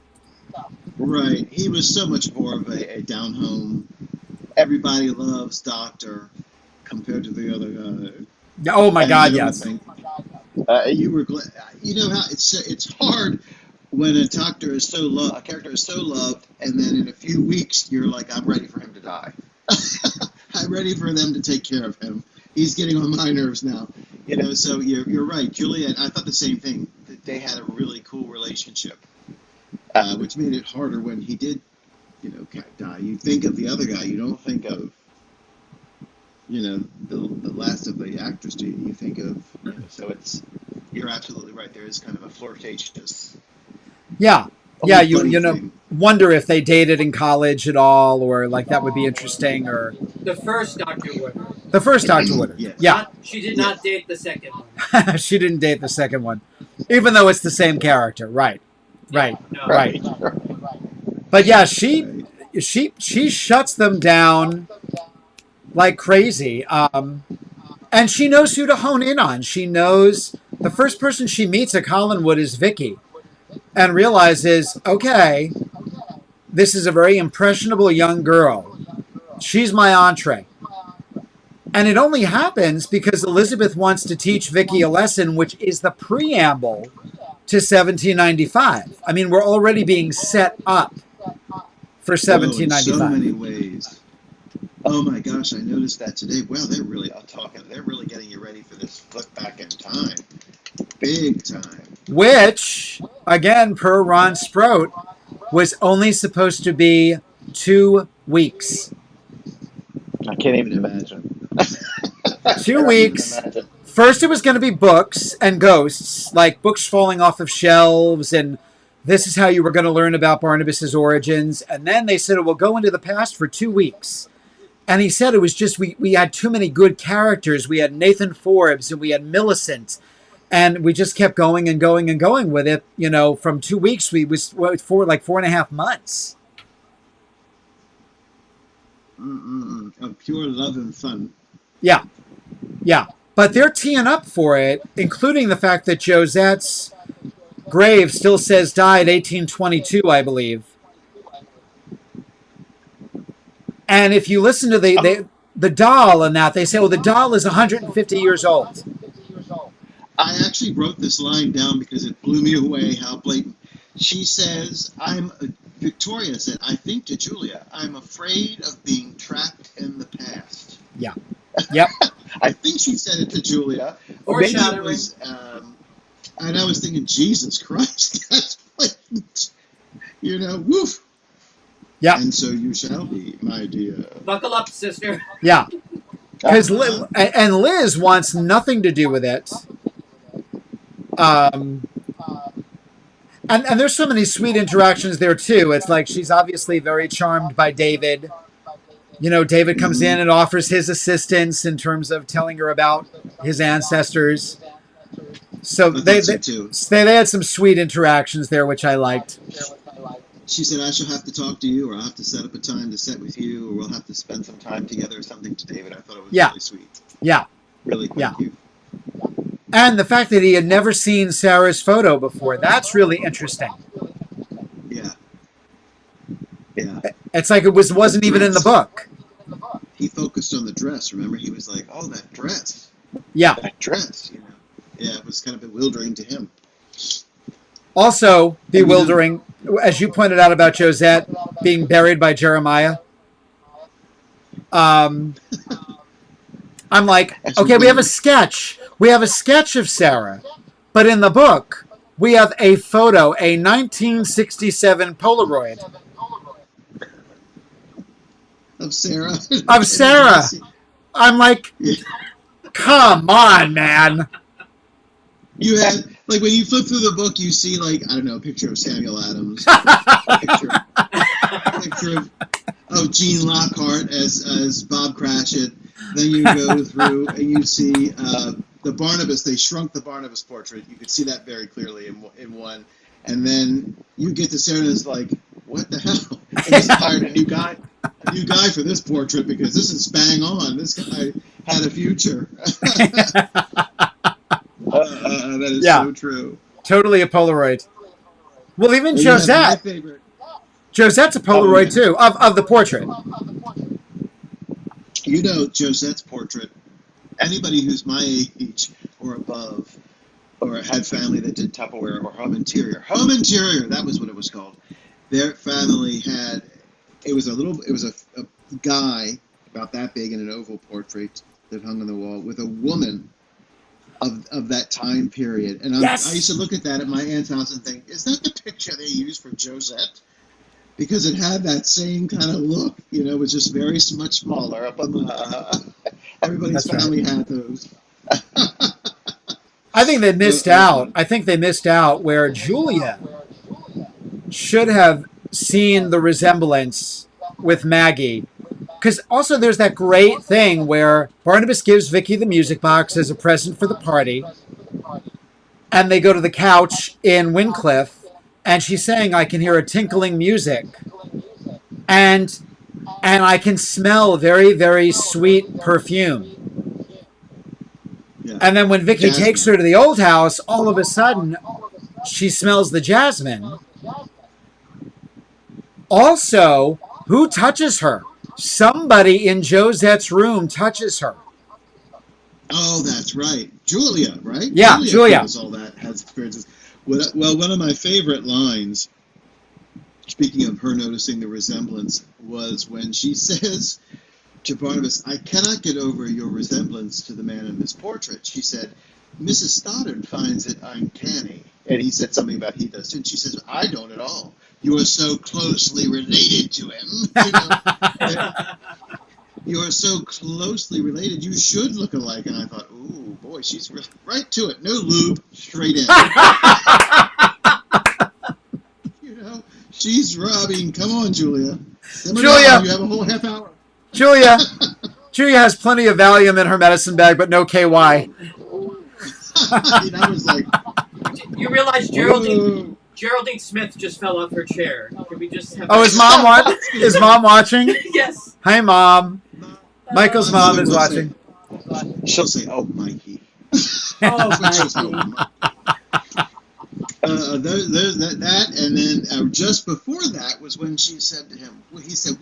Right. He was so much more of a down-home, everybody loves doctor compared to the other guy. Oh, my God, yes. You were glad. You know how it's hard when a character is so loved, and then in a few weeks, you're like, I'm ready for him to die. I'm ready for them to take care of him. He's getting on my nerves now. So you're right. Julia, I thought the same thing. That they had a really cool relationship, which made it harder when he did, die. You think of the other guy. You don't think of, the last of the actors. Do you think of? So you're absolutely right. There is kind of a flirtatious. Yeah. Yeah, you wonder if they dated in college at all, or like that would be interesting, or the first Dr. Woodard. The first Dr. Woodard. Yes. Yeah. She did not date the second one. She didn't date the second one, even though it's the same character. Right. Right. No. Right. But yeah, she shuts them down like crazy, and she knows who to hone in on. She knows the first person she meets at Collinwood is Vicky. And realizes, okay, this is a very impressionable young girl. She's my entree. And it only happens because Elizabeth wants to teach Vicky a lesson, which is the preamble to 1795. I mean, we're already being set up for 1795. Oh, in so many ways. Oh my gosh, I noticed that today. Well, they're really they're really getting you ready for this flip back in time. Big time. Which, again, per Ron Sprout, was only supposed to be 2 weeks. I can't even imagine. 2 weeks. First, it was going to be books and ghosts, like books falling off of shelves, and this is how you were going to learn about Barnabas's origins. And then they said, we'll go into the past for 2 weeks. And he said it was just, we had too many good characters. We had Nathan Forbes and we had Millicent. And we just kept going and going and going with it. You know, from 2 weeks, we was for like 4.5 months. Of pure love and fun. Yeah. Yeah. But they're teeing up for it, including the fact that Josette's grave still says died 1822, I believe. And if you listen to the doll and that, they say, well, the doll is 150 years old. I actually wrote this line down because it blew me away how blatant. She says, Victoria said, I think to Julia, I'm afraid of being trapped in the past. Yeah. Yep. I think she said it to Julia. Or Maybe it shadowing. was, and I was thinking, Jesus Christ, that's blatant. You know, woof. Yeah. And so you shall be, my dear. Buckle up, sister. Yeah. Because Liz wants nothing to do with it. And there's so many sweet interactions there too. It's like she's obviously very charmed by David. You know, David comes in and offers his assistance in terms of telling her about his ancestors. So they had some sweet interactions there, which I liked. She said, I shall have to talk to you, or I'll have to set up a time to sit with you, or we'll have to spend some time together or something to David. I thought it was really sweet. Yeah. Really cute. And the fact that he had never seen Sarah's photo before, that's really interesting. Yeah. Yeah. It's like it wasn't even in the book. He focused on the dress, remember? He was like, oh, that dress. Yeah. That dress, you know. Yeah, it was kind of bewildering to him. Also bewildering, as you pointed out about Josette being buried by Jeremiah. I'm like, okay, we have a sketch. We have a sketch of Sarah. But in the book, we have a photo, a 1967 Polaroid. Of Sarah? Of Sarah. I'm like, come on, man. You had, like, when you flip through the book, you see, like, I don't know, a picture of Samuel Adams, a picture of Gene Lockhart as Bob Cratchit. Then you go through and you see the Barnabas. They shrunk the Barnabas portrait. You could see that very clearly in one. And then you get to Sarah and it's like, what the hell? And just hired a new guy for this portrait because this is bang on. This guy had a future. That is so true. Totally a Polaroid. Well, even Josette. Josette's a Polaroid too, of the portrait. You know, Josette's portrait, anybody who's my age or above, or had family that did Tupperware or Home Interior, that was what it was called. Their family had, it was a guy about that big in an oval portrait that hung on the wall with a woman of that time period. And I used to look at that at my aunt's house and think, is that the picture they used for Josette? Because it had that same kind of look, you know, it was just very much smaller up on the, everybody's family had those. I think they missed out. I think they missed out where Julia should have seen the resemblance with Maggie. Because also there's that great thing where Barnabas gives Vicky the music box as a present for the party. And they go to the couch in Wincliffe. And she's saying, I can hear a tinkling music. And I can smell very, very sweet perfume. Yeah. And then when Vicky takes her to the old house, all of a sudden, she smells the jasmine. Also, who touches her? Somebody in Josette's room touches her. Oh, that's right. Julia, right? Yeah, Julia. Feels all that, has experiences. Well, one of my favorite lines, speaking of her noticing the resemblance, was when she says to Barnabas, I cannot get over your resemblance to the man in this portrait. She said, Mrs. Stoddard finds it uncanny. And he said something about he does too. And she says, I don't at all. You are so closely related to him. You are so closely related. You should look alike. And I thought, ooh, boy, she's right to it. No lube, straight in. She's robbing. Come on, Julia. Julia, you have a whole half hour. Julia has plenty of Valium in her medicine bag, but no KY. That was like. You realize Geraldine Smith just fell off her chair. Can we just have? Oh, is Mom watching? Yes. Hi, Mom. Michael's mom is watching. She'll say, "Oh, Mikey." Oh, There's that, and then just before that was when she said to him, he said,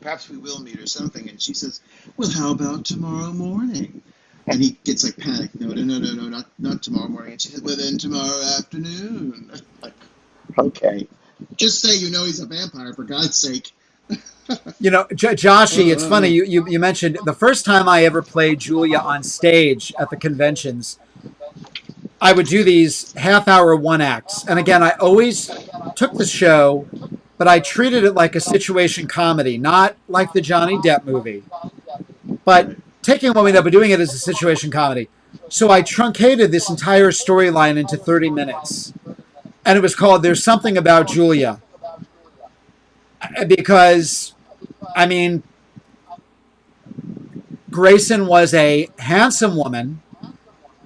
perhaps we will meet or something, and she says, well, how about tomorrow morning? And he gets like panicked, no, not tomorrow morning, and she said, well, then tomorrow afternoon. Like, okay, just say you know he's a vampire, for God's sake. Joshy, it's funny, you mentioned the first time I ever played Julia on stage at the conventions, I would do these half-hour one-acts. And again, I always took the show, but I treated it like a situation comedy, not like the Johnny Depp movie. But taking what we know, but doing it as a situation comedy. So I truncated this entire storyline into 30 minutes. And it was called There's Something About Julia. Because, I mean, Grayson was a handsome woman.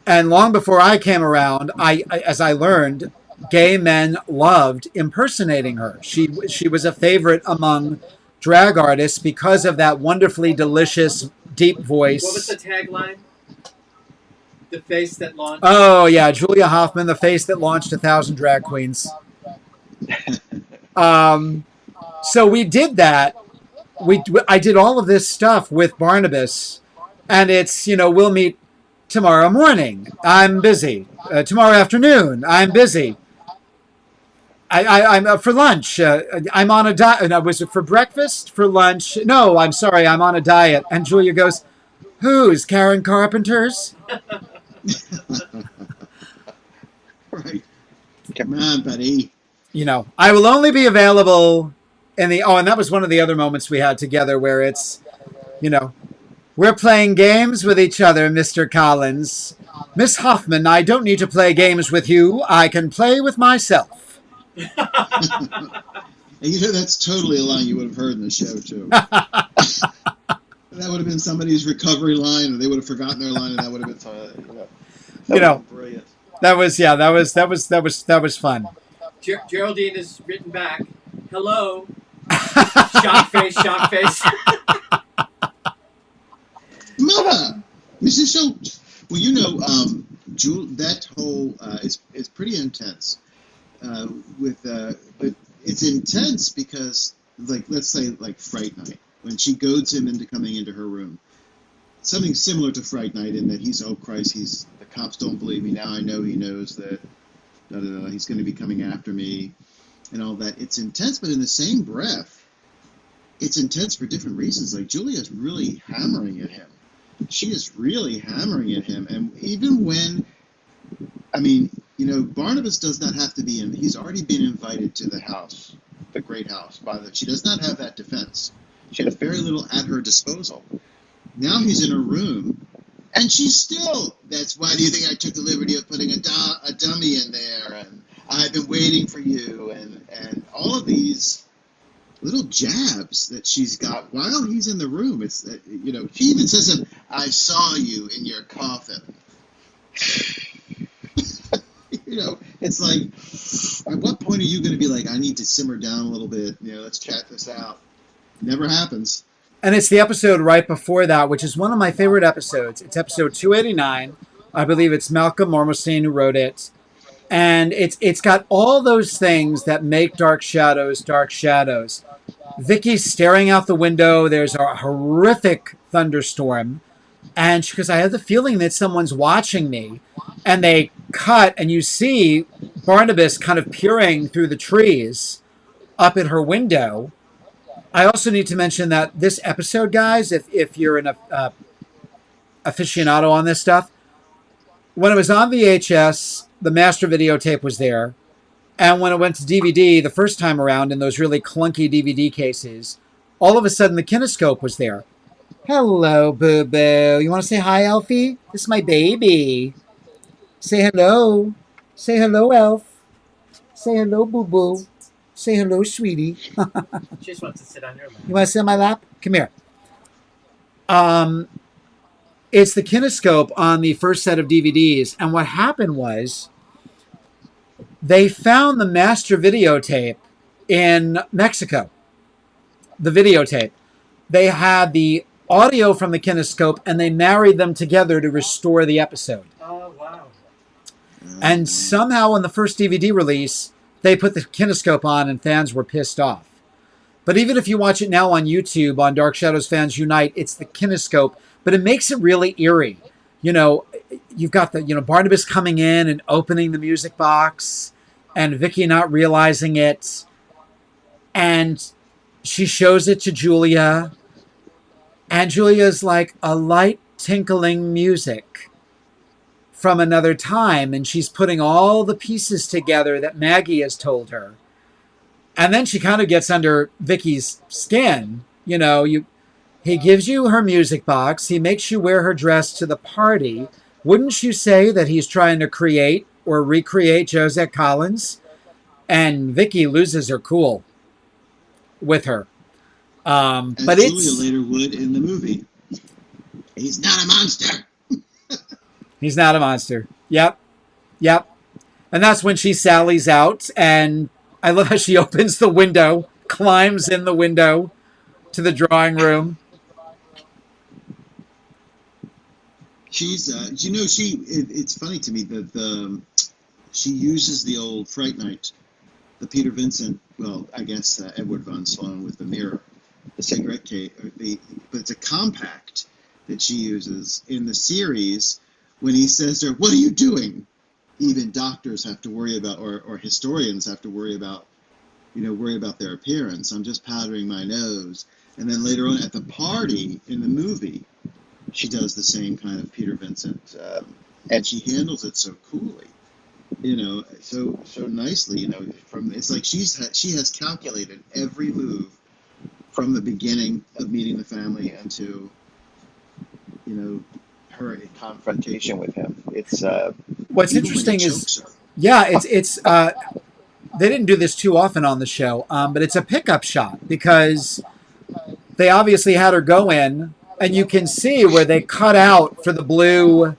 And long before I came around, as I learned, gay men loved impersonating her. She was a favorite among drag artists because of that wonderfully delicious, deep voice. What was the tagline? The face that launched. Oh yeah, Julia Hoffman, the face that launched 1,000 drag queens. So we did that. I did all of this stuff with Barnabas, and it's we'll meet tomorrow morning, I'm busy. Tomorrow afternoon, I'm busy. I'm for lunch. I'm on a diet. No, was it for breakfast? For lunch? No, I'm sorry, I'm on a diet. And Julia goes, who's Karen Carpenter's? Right. Come on, buddy. I will only be available in the... Oh, and that was one of the other moments we had together where it's, we're playing games with each other, Mr. Collins. Miss Hoffman, I don't need to play games with you. I can play with myself. And that's totally a line you would have heard in the show, too. That would have been somebody's recovery line, or they would have forgotten their line, and that would have been brilliant. That was fun. Geraldine has written back, hello. Shock face. Mother, Mrs. Schultz. Well, that whole is pretty intense. But it's intense because, let's say, Fright Night, when she goads him into coming into her room. Something similar to Fright Night in that oh Christ, the cops don't believe me now. I know he knows that he's going to be coming after me, and all that. It's intense, but in the same breath, it's intense for different reasons. Like Julia's really hammering at him. She is really hammering at him, and even when, Barnabas does not have to be in. He's already been invited to the house, the great house. She does not have that defense. She has very little at her disposal. Now he's in her room, and she's still. That's why do you think I took the liberty of putting a dummy in there? And I've been waiting for you, and all of these little jabs that she's got while he's in the room. It's she even says to him, I saw you in your coffin. It's like, at what point are you going to be like, I need to simmer down a little bit, let's chat this out. Never happens. And it's the episode right before that, which is one of my favorite episodes. It's episode 289. I believe it's Malcolm Mormosine who wrote it. And it's got all those things that make Dark Shadows Dark Shadows. Vicky's staring out the window. There's a horrific thunderstorm. And she goes, I have the feeling that someone's watching me. And they cut, and you see Barnabas kind of peering through the trees up at her window. I also need to mention that this episode, guys, if you're an aficionado on this stuff, when it was on VHS, the master videotape was there. And when it went to DVD the first time around in those really clunky DVD cases, all of a sudden the kinescope was there. Hello, boo-boo. You want to say hi, Elfie? This is my baby. Say hello. Say hello, Elf. Say hello, boo-boo. Say hello, sweetie. She just wants to sit on your lap. You want to sit on my lap? Come here. It's the kinescope on the first set of DVDs. And what happened was they found the master videotape in Mexico. The videotape. They had the audio from the kinescope and they married them together to restore the episode. Oh, wow. And somehow in the first DVD release, they put the kinescope on and fans were pissed off. But even if you watch it now on YouTube, on Dark Shadows Fans Unite, it's the kinescope, but it makes it really eerie. You know, you've got the, Barnabas coming in and opening the music box and Vicky not realizing it. And she shows it to Julia. And Julia's like, a light tinkling music from another time. And she's putting all the pieces together that Maggie has told her. And then she kind of gets under Vicky's skin. He gives you her music box. He makes you wear her dress to the party. Wouldn't you say that he's trying to create or recreate Josette Collins? And Vicky loses her cool with her. As But Julia it's later would in the movie. He's not a monster. he's not a monster. Yep. And that's when she sallies out, and I love how she opens the window, climbs in the window to the drawing room. She's, it's funny to me that she uses the old Fright Night, the Peter Vincent, well, I guess Edward von Sloan with the mirror, the cigarette case, but it's a compact that she uses in the series when he says to her, "What are you doing?" Even doctors have to worry about, or historians have to worry about their appearance. I'm just powdering my nose. And then later on at the party in the movie, she does the same kind of Peter Vincent, and she handles it so coolly, so nicely. It's like she has calculated every move from the beginning of meeting the family until, her confrontation with him. It's What's interesting is, it's they didn't do this too often on the show, but it's a pickup shot because they obviously had her go in, and you can see where they cut out for the blue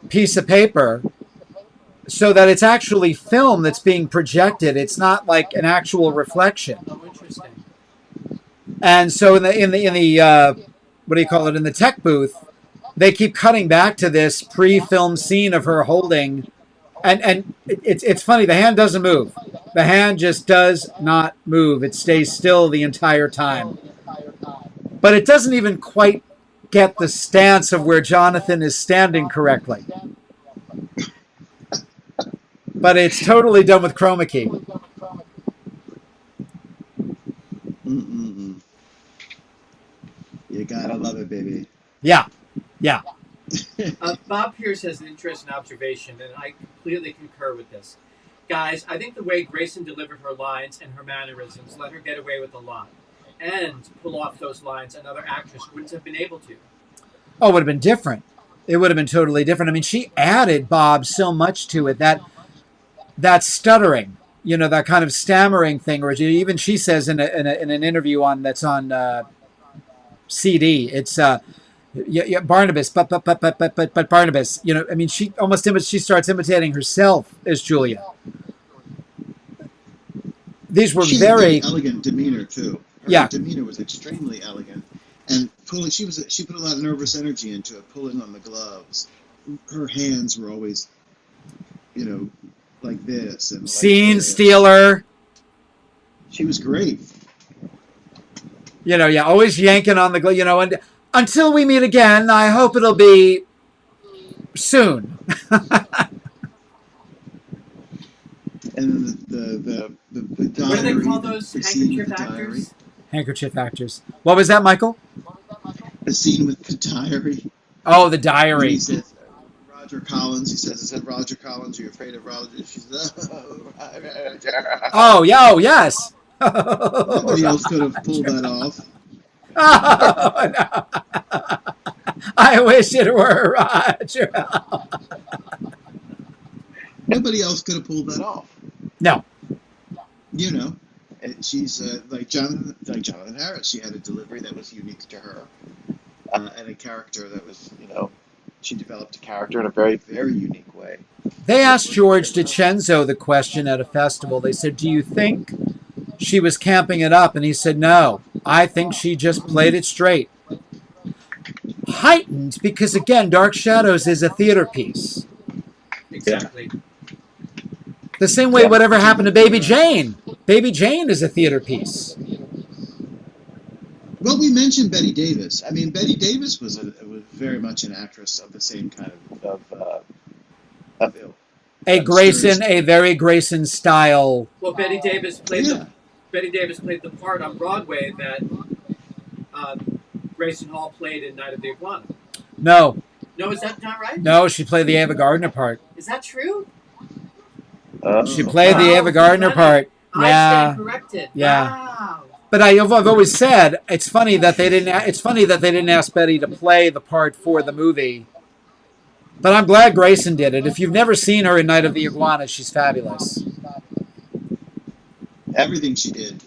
piece of paper so that it's actually film that's being projected. It's not like an actual reflection. Oh, interesting. And so in the what do you call it, in the tech booth, they keep cutting back to this pre-film scene of her holding, and it's funny. The hand doesn't move. The hand just does not move. It stays still the entire time. But it doesn't even quite get the stance of where Jonathan is standing correctly. But it's totally done with chroma key. Mm-mm-mm. You gotta love it, baby. Yeah. Bob Pierce has an interesting observation, and I completely concur with this. Guys, I think the way Grayson delivered her lines and her mannerisms let her get away with a lot. And pull off those lines another actress wouldn't have been able to. Oh, it would have been different. It would have been totally different. I mean, she added, Bob, so much to it. That stuttering, that kind of stammering thing, or even she says in an interview that's on CD, it's Barnabas, but Barnabas. She starts imitating herself as Julia. These were She had a very elegant demeanor too. Her demeanor was extremely elegant, and she put a lot of nervous energy into it, pulling on the gloves. Her hands were always, like this and Scene like this. stealer. She was great. You know, yeah, always yanking on the, you know, and until we meet again, I hope it'll be soon. And the diary. What do they call those the scene with handkerchief the diary. actors? Handkerchief actors. What was that, Michael? The scene with the diary. Oh, the When diary. he says, Roger Collins, he says, "Is it Roger Collins? Are you afraid of Roger?" She says, "Oh, Roger." Oh, yeah, oh, yes. Nobody else could have pulled that off. Oh, no. I wish it were Roger. Nobody else could have pulled that off. No. You know, and she's like Jonathan Harris. She had a delivery that was unique to her, and a character that was, you know, she developed a character in a very, very unique way. They asked George DiCenzo the question at a festival. They said, do you think she was camping it up? And he said, no, I think she just played it straight. Heightened because, again, Dark Shadows is a theater piece. Exactly. The same way whatever happened to Baby Jane. Baby Jane is a theater piece. Well, we mentioned Betty Davis. I mean, Betty Davis was very much an actress of the same kind of ilk. A very Grayson style. Well, Betty Davis played Yeah. the part on Broadway that Grayson Hall played in Night of the Iguana. No, No, is that not right? no, she played the Ava Gardner part. Is that true? She played the Ava Gardner part. I Yeah, stand corrected. yeah. Wow. but I've always said it's funny that they didn't. It's funny that they didn't ask Betty to play the part for the movie. But I'm glad Grayson did it. If you've never seen her in Night of the Iguana, she's fabulous. Everything she did.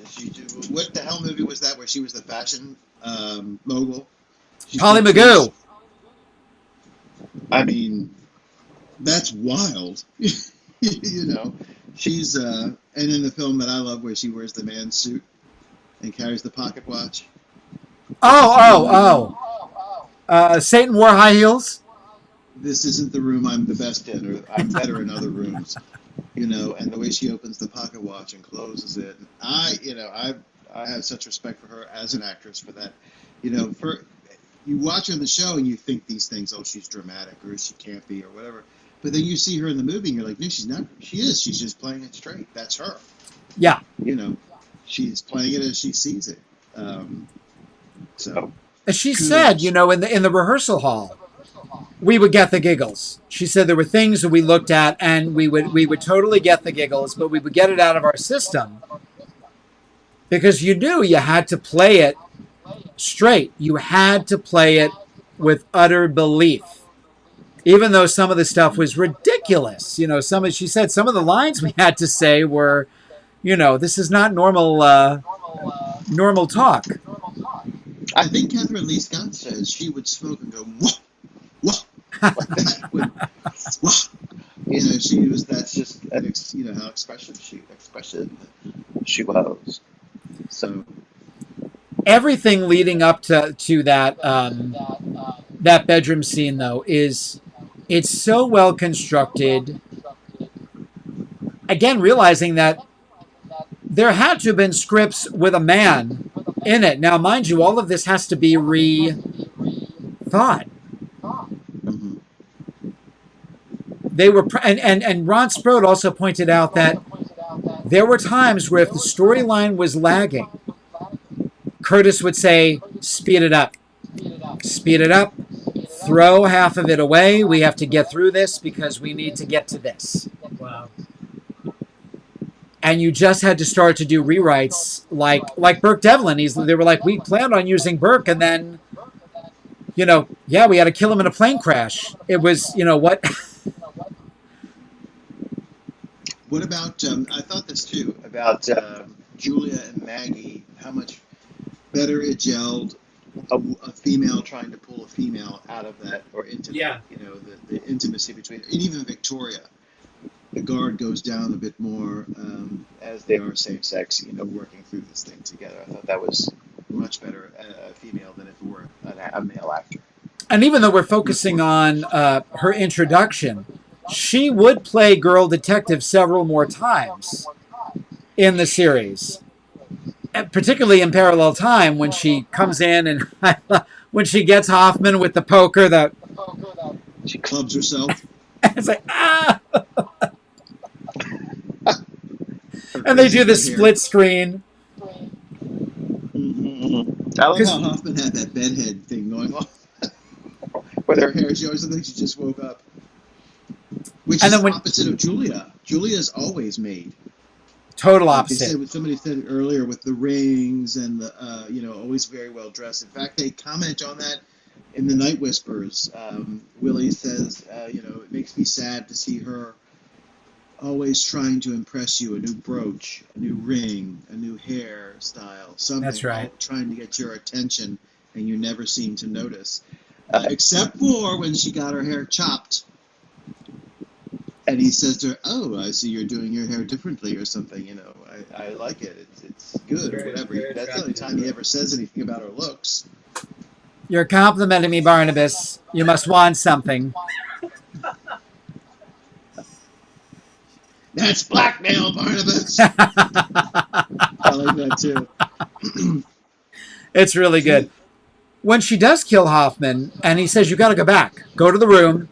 What the hell movie was that where she was the fashion mogul? Polly Magoo. I mean, that's wild. You know, she's and in the film that I love where she wears the man's suit and carries the pocket watch. Oh. Satan wore high heels. This isn't the room I'm the best in, or I'm better in other rooms. You know, and the way she opens the pocket watch and closes it. I have such respect for her as an actress for that. You know, you watch her in the show and you think these things, oh, she's dramatic or she can't be or whatever. But then you see her in the movie and you're like, no, she's not. She is. She's just playing it straight. That's her. Yeah. You know, she's playing it as she sees it. So. As she said, you know, in the rehearsal hall, we would get the giggles. She said there were things that we looked at and we would totally get the giggles, but we would get it out of our system because you knew you had to play it straight. You had to play it with utter belief. Even though some of the stuff was ridiculous. You know, she said some of the lines we had to say were, you know, this is not normal talk. I think Catherine Lee Scott says she would smoke and go, whoa, whoa. Like that. Whoa. You know, that's just, you know, how expressive she was. So. Everything leading up to that that bedroom scene, though, it's so well constructed. Again, realizing that there had to have been scripts with a man in it. Now, mind you, all of this has to be rethought. Mm-hmm. They were, and Ron Sprode also pointed out that there were times where if the storyline was lagging, Curtis would say, speed it up, throw half of it away. We have to get through this because we need to get to this. Wow. And you just had to start to do rewrites like Burke Devlin. They were like, we planned on using Burke, and then, you know, yeah, we had to kill him in a plane crash. It was, you know, what? What about, I thought this too, about Julia and Maggie, how much better it gelled a female trying to pull a female out of that, or into that, you know, the intimacy between, and even Victoria. The guard goes down a bit more as they are same-sex, you know, working through this thing together. I thought that was much better female than if it were a male actor. And even though we're focusing on her introduction, she would play girl detective several more times in the series, particularly in Parallel Time when she comes in and when she gets Hoffman with the poker. That She clubs herself. it's like and they do the split screen. I love how Hoffman had that bedhead thing going on with her hair. She always looked like she just woke up. Which is opposite of Julia. Julia's always made. Total opposite. Somebody said earlier with the rings and the, always very well dressed. In fact, they comment on that in the Night Whispers. Willie says, it makes me sad to see her always trying to impress you, a new brooch, a new ring, a new hairstyle, something. That's right. Trying to get your attention, and you never seem to notice. Except for when she got her hair chopped. And he says to her, "Oh, I see you're doing your hair differently or something. I like it. It's good or whatever." That's the only time he ever says anything about her looks. You're complimenting me, Barnabas. You must want something. That's blackmail, Barnabas. I like that too. It's really good. When she does kill Hoffman, and he says, "You got to go back. Go to the room."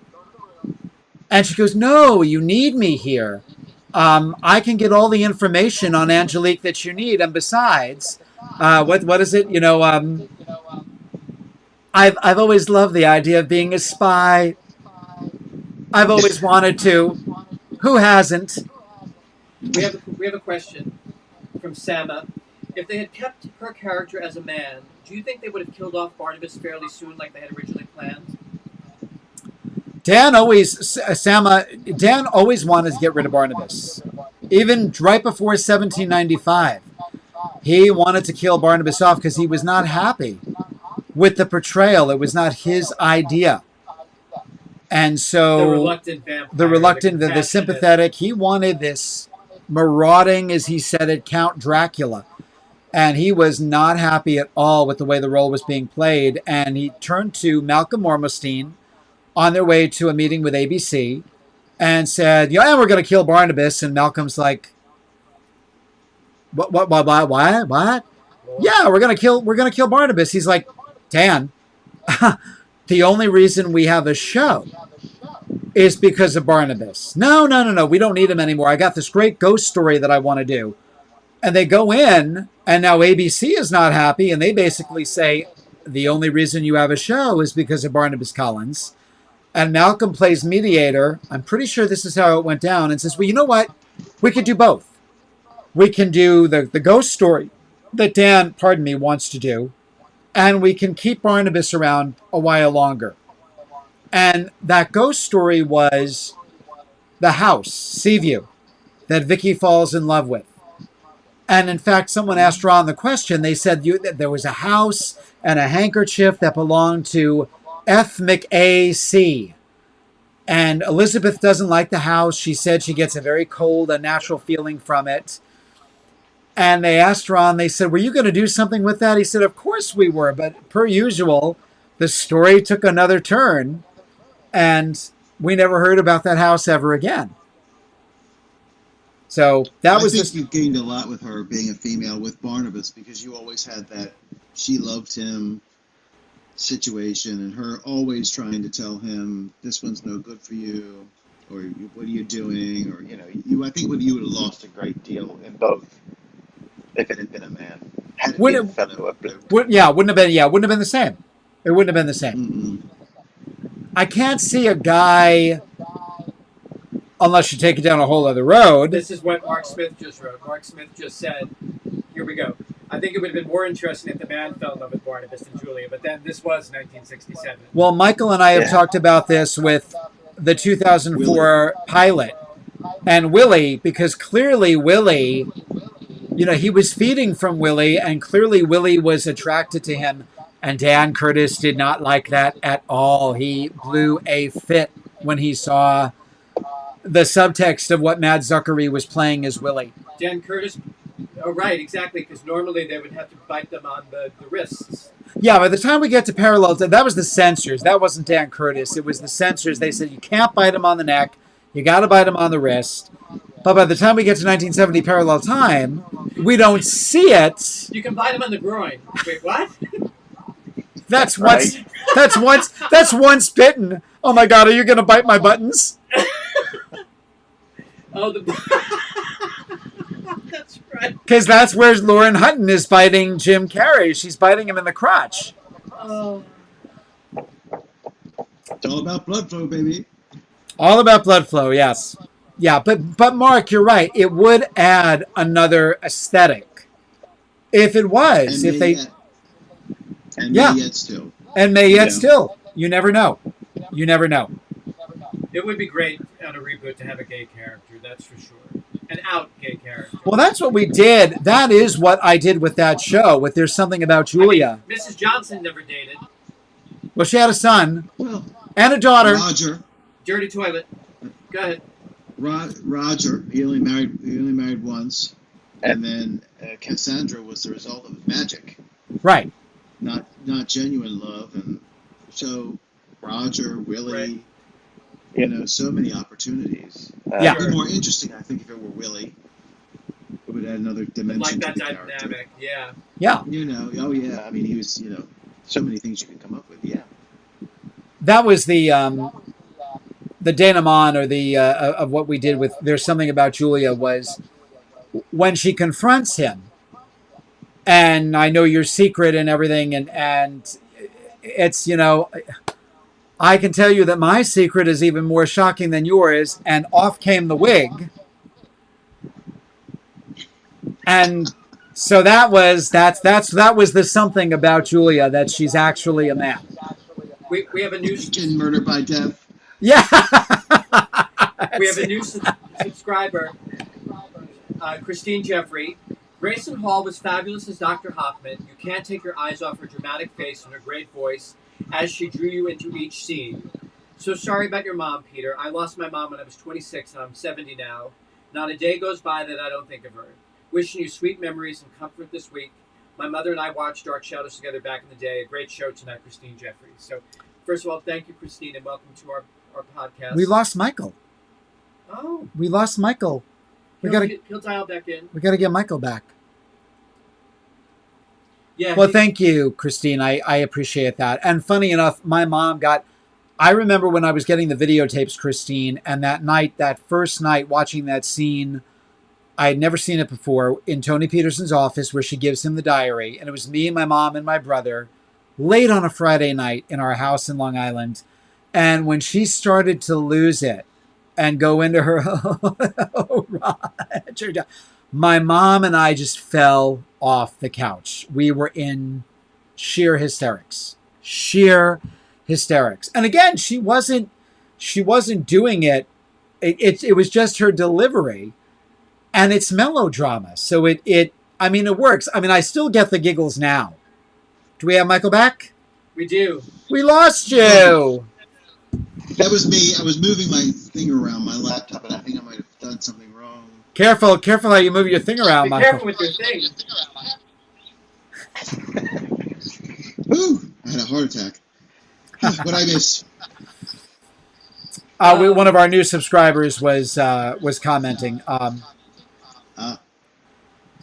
And she goes, "No, you need me here. I can get all the information on Angelique that you need. And besides, what is it? I've always loved the idea of being a spy. I've always wanted to. Who hasn't?" We have a question from Sama. If they had kept her character as a man, do you think they would have killed off Barnabas fairly soon, like they had originally planned? Dan always wanted to get rid of Barnabas. Even right before 1795, he wanted to kill Barnabas off because he was not happy with the portrayal. It was not his idea. And so the reluctant vampire, the sympathetic, he wanted this marauding, as he said it, Count Dracula. And he was not happy at all with the way the role was being played. And he turned to Malcolm Ormelstein on their way to a meeting with ABC and said, "Yeah, we're going to kill Barnabas." And Malcolm's like, What? Yeah, we're going to kill Barnabas. He's like, "Dan, the only reason we have a show is because of Barnabas. No. We don't need him anymore. I got this great ghost story that I want to do." And they go in, and now ABC is not happy. And they basically say, "The only reason you have a show is because of Barnabas Collins." And Malcolm plays mediator. I'm pretty sure this is how it went down. And says, "Well, you know what? We could do both. We can do the ghost story that Dan, wants to do. And we can keep Barnabas around a while longer." And that ghost story was the house, Seaview, that Vicky falls in love with. And in fact, someone asked Ron the question. They said that there was a house and a handkerchief that belonged to F. McAC. And Elizabeth doesn't like the house. She said she gets a very cold, unnatural feeling from it. And they asked Ron, they said, "Were you going to do something with that?" He said, "Of course we were. But per usual, the story took another turn. And we never heard about that house ever again." So that was you gained a lot with her being a female with Barnabas, because you always had that she loved him situation, and her always trying to tell him, "This one's no good for you," or "What are you doing?" Or I think you would have lost a great deal in both if it had been a man. Had it been a fellow of blue. Wouldn't have been the same. It wouldn't have been the same. Mm-mm. I can't see a guy, unless you take it down a whole other road. This is what Mark Smith just wrote. Mark Smith just said, here we go. "I think it would have been more interesting if the man fell in love with Barnabas than Julia, but then this was 1967. Well, Michael and I have talked about this with the 2004 pilot and Willie, because clearly Willie, he was feeding from Willie, and clearly Willie was attracted to him. And Dan Curtis did not like that at all. He blew a fit when he saw the subtext of what Matt Zuckery was playing as Willie. Dan Curtis, right, exactly, because normally they would have to bite them on the wrists. Yeah, by the time we get to Parallel, that was the censors. That wasn't Dan Curtis. It was the censors. They said, "You can't bite him on the neck. You got to bite him on the wrist. But by the time we get to 1970 Parallel Time, we don't see it. You can bite him on the groin. Wait, what? That's Right. once bitten. Oh my God, are you going to bite my buttons? Oh, that's right. Because that's where Lauren Hutton is biting Jim Carrey. She's biting him in the crotch. Oh. It's all about blood flow, baby. All about blood flow, yes. Yeah, but Mark, you're right. It would add another aesthetic. If it was. And If may they yet, and Yeah. may yet still. and may yet Yeah. still. You never know. You never know. It would be great on a reboot to have a gay character, that's for sure. An out gay character. Well, that's what we did. That is what I did with that show, with There's Something About Julia. I mean, Mrs. Johnson never dated. Well, she had a son Well, and a daughter. Roger, Dirty toilet. Go ahead. Roger, he only married once, and then Cassandra was the result of magic, Right. not genuine love, and so Roger, Willie, Right. so many opportunities. Yeah. It'd be more interesting, I think, if it were Willie. It would add another dimension Like to that the character. dynamic, yeah. Yeah. Oh yeah, I mean, he was, so many things you could come up with. Yeah. That was the denouement, or the of what we did with There's Something About Julia, was when she confronts him, and I know your secret and everything, and it's, I can tell you that my secret is even more shocking than yours, and off came the wig. And so that was the something about Julia, that she's actually a man. We have a new In Murder by Death. Yeah. we have a new subscriber, Christine Jeffrey. Grayson Hall was fabulous as Dr. Hoffman. You can't take your eyes off her dramatic face and her great voice as she drew you into each scene. So sorry about your mom, Peter. I lost my mom when I was 26 and I'm 70 now. Not a day goes by that I don't think of her. Wishing you sweet memories and comfort this week. My mother and I watched Dark Shadows together back in the day. A great show tonight, Christine Jeffrey. So, first of all, thank you, Christine, and welcome to our podcast. We lost Michael. Oh. We lost Michael. He'll dial back in. We gotta get Michael back. Yeah. Well, thank you, Christine. I appreciate that. And funny enough, my mom I remember when I was getting the videotapes, Christine, and that first night watching that scene, I had never seen it before, in Tony Peterson's office where she gives him the diary. And it was me and my mom and my brother late on a Friday night in our house in Long Island. And when she started to lose it and go into her, oh, Roger, my mom and I just fell off the couch. We were in sheer hysterics. And again, she wasn't doing it. It was just her delivery, and it's melodrama. So it works. I mean, I still get the giggles now. Do we have Michael back? We do. We lost you. That was me. I was moving my thing around my laptop, and I think I might have done something wrong. Careful how you move your thing around, Be Michael. careful with your thing. Ooh, I had a heart attack. What I miss? One of our new subscribers was commenting.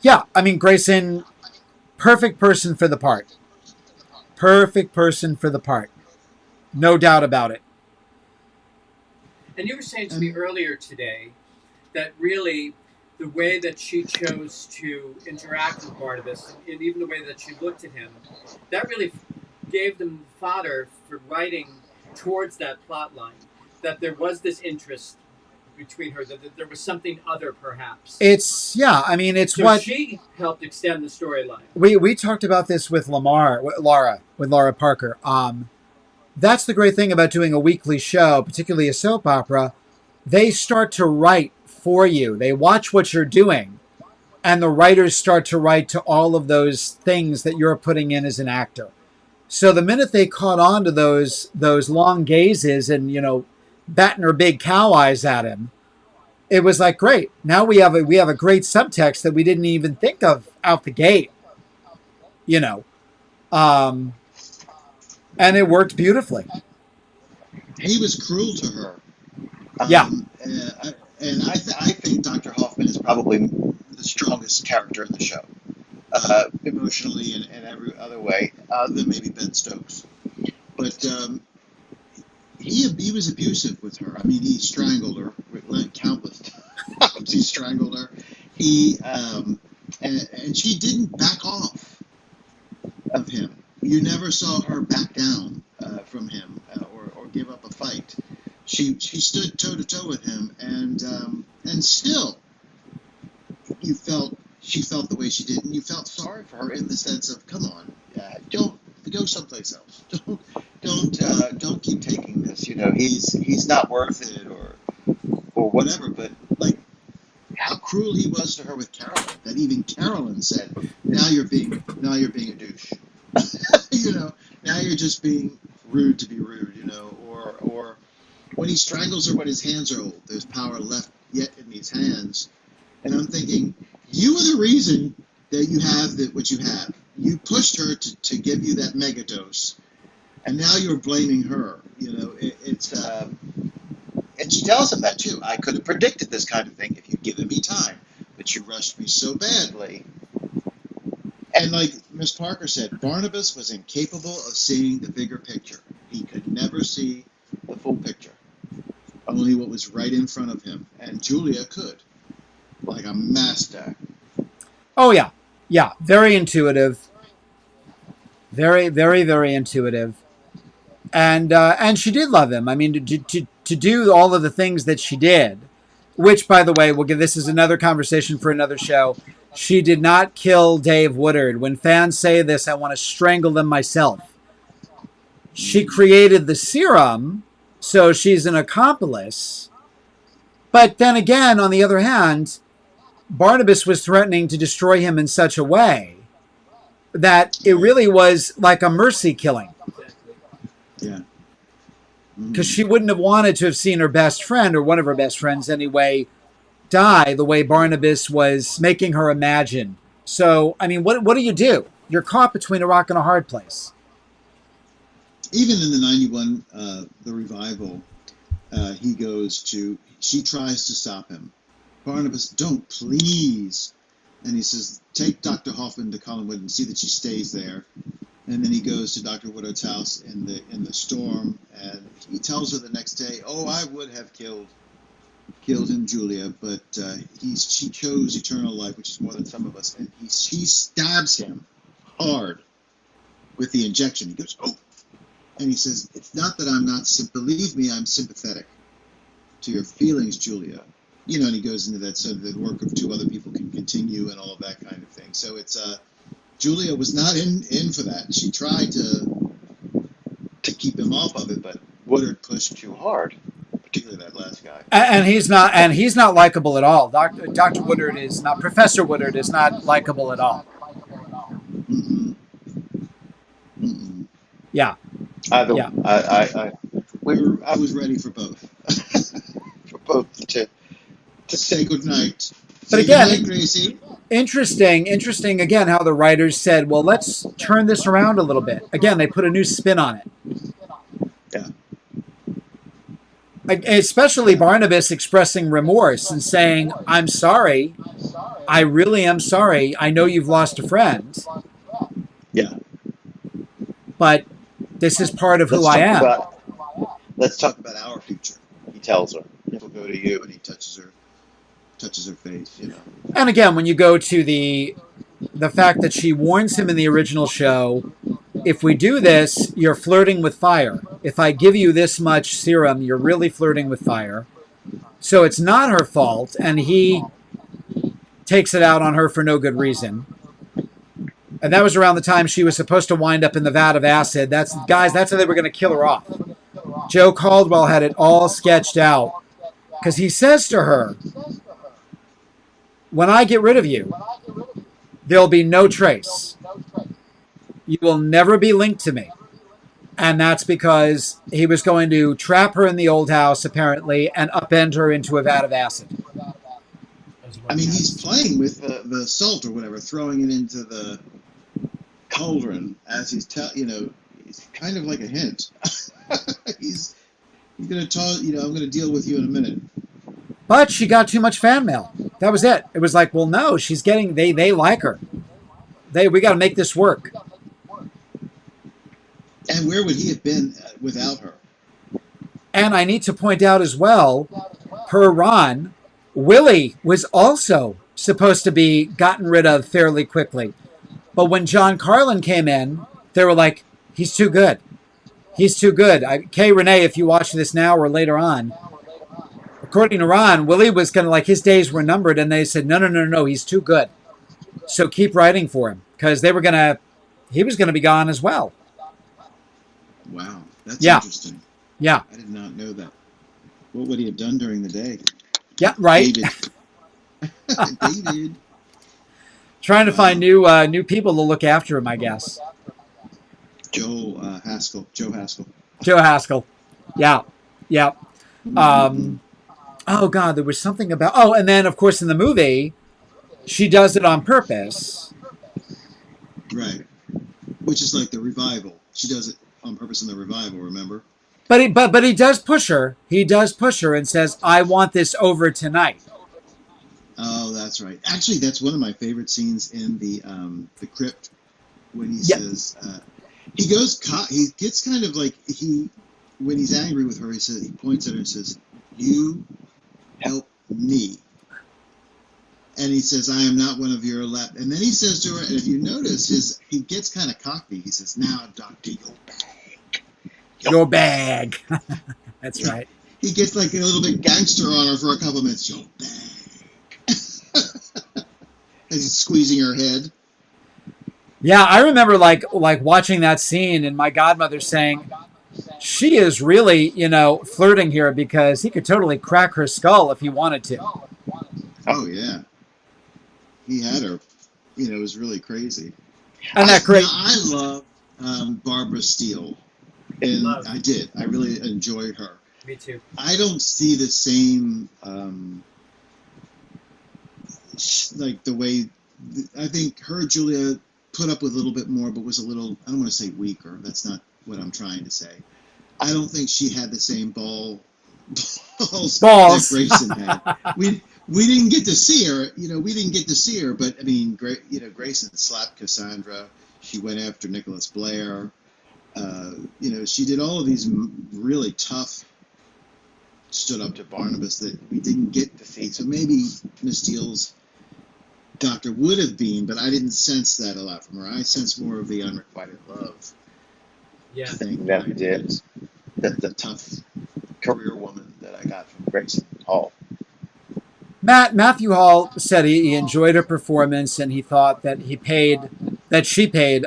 Yeah, I mean, Grayson, perfect person for the part. No doubt about it. And you were saying to me earlier today that really the way that she chose to interact with Barnabas, and even the way that she looked at him, that really gave them fodder for writing towards that plot line. That there was this interest between her, that there was something other, perhaps. It's so what she helped extend the storyline. We talked about this with Laura Parker. That's the great thing about doing a weekly show, particularly a soap opera. They start to write for you. They watch what you're doing, and the writers start to write to all of those things that you're putting in as an actor. So the minute they caught on to those long gazes and, batting her big cow eyes at him, it was like, great. Now we have a great subtext that we didn't even think of out the gate. And it worked beautifully. He was cruel to her. Yeah. I think Dr. Hoffman is probably the strongest character in the show, emotionally and every other way, other than maybe Ben Stokes. But he was abusive with her. I mean, he strangled her countless times. He strangled her. And she didn't back off of him. You never saw her back down from him or give up a fight. She stood toe to toe with him, and still she felt the way she did, and you felt sorry for her in the sense of, come on, don't go someplace else. Don't keep taking this. You know, he's not worth it or whatever. But like, how cruel he was to her with Carolyn, that even Carolyn said, now you're being a douche. You know, now you're just being rude to be rude, you know, or when he strangles her when his hands are old, there's power left yet in these hands. And I'm thinking, you are the reason that you have what you have. You pushed her to give you that mega dose, and now you're blaming her. You know, and she tells him that too. I could have predicted this kind of thing if you'd given me time, but you rushed me so badly. And like Miss Parker said, Barnabas was incapable of seeing the bigger picture. He could never see the full picture, only what was right in front of him. And Julia could, like a master. Oh yeah, yeah. Very intuitive. Very, very, very intuitive. And she did love him. I mean, to do all of the things that she did, which, by the way, we'll give this is another conversation for another show. She did not kill Dave Woodard. When fans say this, I want to strangle them myself. She created the serum, so she's an accomplice. But then again, on the other hand, Barnabas was threatening to destroy him in such a way that it really was like a mercy killing. Yeah. Because she wouldn't have wanted to have seen her best friend, or one of her best friends anyway, die the way Barnabas was making her imagine. So, I mean, what do you do? You're caught between a rock and a hard place. Even in the 91, the revival, she tries to stop him. Barnabas, don't, please. And he says, take Dr. Hoffman to Collinwood and see that she stays there. And then he goes to Dr. Woodard's house in the storm, and he tells her the next day, oh, I would have killed him, Julia, but she chose eternal life, which is more than some of us. And he stabs him hard with the injection. He goes, oh. And he says, it's not that I'm not, believe me, I'm sympathetic to your feelings, Julia. You know, and he goes into that, so the work of two other people can continue and all of that kind of thing. So it's, Julia was not in for that. She tried to keep him off of it, but Woodard pushed too hard, particularly that last guy. And he's not likable at all. Dr. Woodard is not, Professor Woodard is not likable at all. Mm-mm. Mm-mm. Yeah. I was ready for both. For both to say goodnight. But say again, goodnight, Gracie. Interesting again how the writers said, well, let's turn this around a little bit. Again, they put a new spin on it. Yeah. Especially Barnabas expressing remorse and saying, I'm sorry. I really am sorry. I know you've lost a friend. Yeah. But this is part of who I am. Let's talk about our future, he tells her. He'll go to you, and he touches her face, you know. And again, when you go to the fact that she warns him in the original show, if we do this, you're flirting with fire. If I give you this much serum, you're really flirting with fire. So it's not her fault, and he takes it out on her for no good reason. And that was around the time she was supposed to wind up in the vat of acid. That's how they were going to kill her off. Joe Caldwell had it all sketched out. Because he says to her, when I get rid of you, there'll be no trace. You will never be linked to me. And that's because he was going to trap her in the old house, apparently, and upend her into a vat of acid. I mean, he's playing with the salt or whatever, throwing it into the cauldron as he's it's kind of like a hint. You're gonna talk. I'm gonna deal with you in a minute. But she got too much fan mail. That was it. It was like, well, no, she's getting. They like her. We got to make this work. And where would he have been without her? And I need to point out as well, per Ron, Willie was also supposed to be gotten rid of fairly quickly. But when John Carlin came in, they were like, he's too good. He's too good. Kay Renee, if you watch this now or later on, according to Ron, Willie was going to, like, his days were numbered, and they said, no, he's too good. So keep writing for him, because he was going to be gone as well. Wow, that's Yeah. interesting. Yeah. I did not know that. What would he have done during the day? Yeah, right. David. David. Trying to find new people to look after him, I guess. Joe Haskell. Joe Haskell. Yeah. Oh, God, there was something about... Oh, and then, of course, in the movie, she does it on purpose. Right. Which is like the revival. She does it on purpose in the revival, remember? But he does push her. He does push her and says, I want this over tonight. Oh, that's right. Actually, that's one of my favorite scenes in the crypt when he says... he gets kind of like... When he's angry with her, he points at her and says, you help me. And he says, I am not one of your elect. And then he says to her, and if you notice, he gets kind of cocky. He says, now, doctor, your bag. That's right. He gets like a little bit gangster on her for a couple minutes. Your bag. As he's squeezing her head. Yeah, I remember like watching that scene and my godmother saying, she is really, flirting here because he could totally crack her skull if he wanted to. Oh, yeah. He had her. It was really crazy. And that great. I love Barbara Steele. And I did. I really enjoyed her. Me too. I don't see the same, like the way, I think her, Julia, put up with a little bit more, but was a little, I don't want to say weaker. That's not what I'm trying to say. I don't think she had the same balls. that Grayson had. We didn't get to see her. We didn't get to see her. But I mean, Grayson slapped Cassandra. She went after Nicholas Blair. She did all of these really tough. Stood up to Barnabas that we didn't get to see. So maybe Miss Steele's doctor would have been, but I didn't sense that a lot from her. I sense more of the unrequited love. Yeah. Thing. That we did. The tough career woman that I got from Grayson Hall. Matthew Hall said he enjoyed her performance and he thought that she paid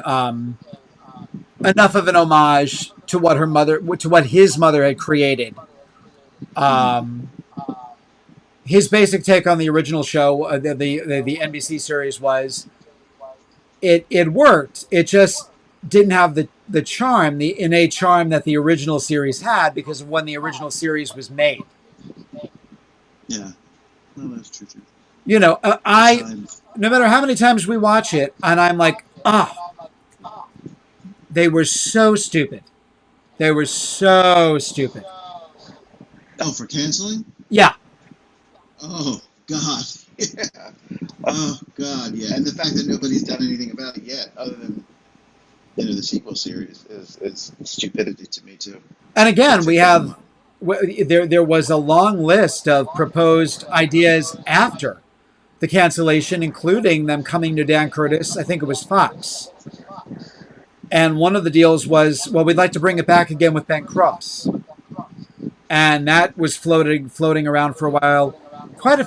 enough of an homage to what his mother had created. His basic take on the original show, the NBC series, was it worked. It just didn't have the charm, the innate charm that the original series had because of when the original series was made. Yeah, no, that's true. No matter how many times we watch it, and I'm like, they were so stupid. They were so stupid. Oh, for canceling? Yeah. Oh, God. Yeah. Oh, God, yeah. And the fact that nobody's done anything about it yet, other than, the sequel series, is stupidity to me, too. And again, there was a long list of proposed ideas after the cancellation, including them coming to Dan Curtis. I think it was Fox. And one of the deals was, well, we'd like to bring it back again with Ben Cross. And that was floating around for a while. Quite a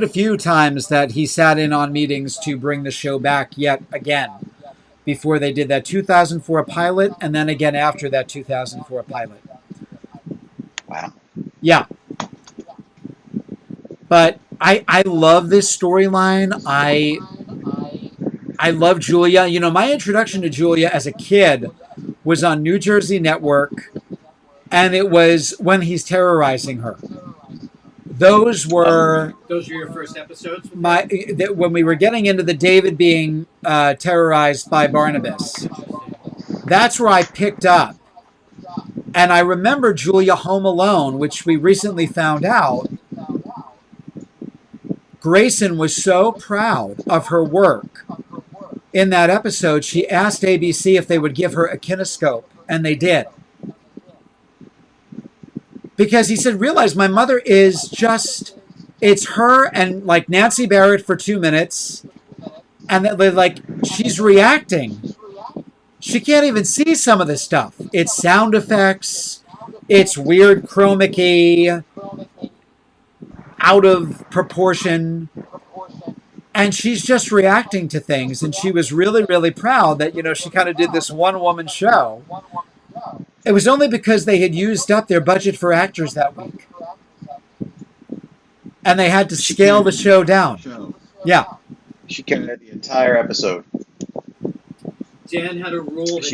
few times that he sat in on meetings to bring the show back yet again before they did that 2004 pilot and then again after that 2004 pilot. Wow. Yeah. But I love this storyline. I love Julia. My introduction to Julia as a kid was on New Jersey Network, and it was when he's terrorizing her. Those were your first episodes? when we were getting into the David being terrorized by Barnabas. That's where I picked up And I remember Julia Home Alone, which we recently found out. Grayson was so proud of her work in that episode, she asked ABC if they would give her a kinescope, and they did. Because he said, realize my mother is just, it's her and like Nancy Barrett for 2 minutes, and they're like, she's reacting. She can't even see some of this stuff. It's sound effects, it's weird chroma-key, out of proportion, and she's just reacting to things. And she was really, really proud that, she kind of did this one-woman show. It was only because they had used up their budget for actors that week. And they had to scale the show down. Yeah. She carried the entire episode. Dan had a rule that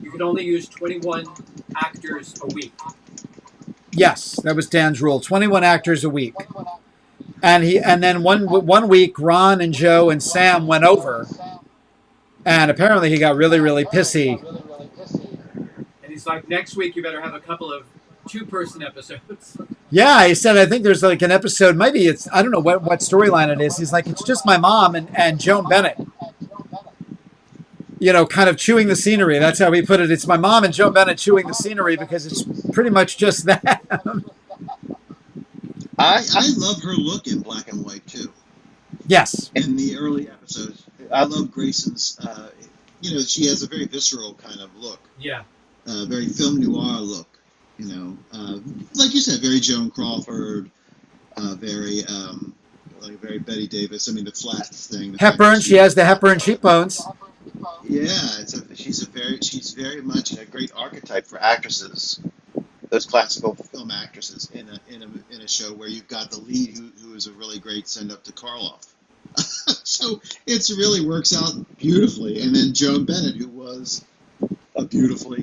you could only use 21 actors a week. Yes, that was Dan's rule. 21 actors a week. And then one week, Ron and Joe and Sam went over. And apparently he got really, really pissy. And he's like, next week you better have a couple of 2-person episodes. Yeah, he said, I think there's like an episode, maybe it's, I don't know what storyline it is. He's like, it's just my mom and Joan Bennett. Kind of chewing the scenery. That's how he put it. It's my mom and Joan Bennett chewing the scenery because it's pretty much just that. I love her look in black and white too. Yes. In the early episodes, I love Grayson's. She has a very visceral kind of look. Yeah. Very film noir look. Like you said, very Joan Crawford. Very Betty Davis. I mean, the flat thing. Hepburn. She has the Hepburn cheekbones. Yeah, she's very much a Great archetype for actresses. Those classical film actresses in a show where you've got the lead who is a really great send up to Karloff. So it really works out beautifully. And then Joan Bennett, who was a beautiful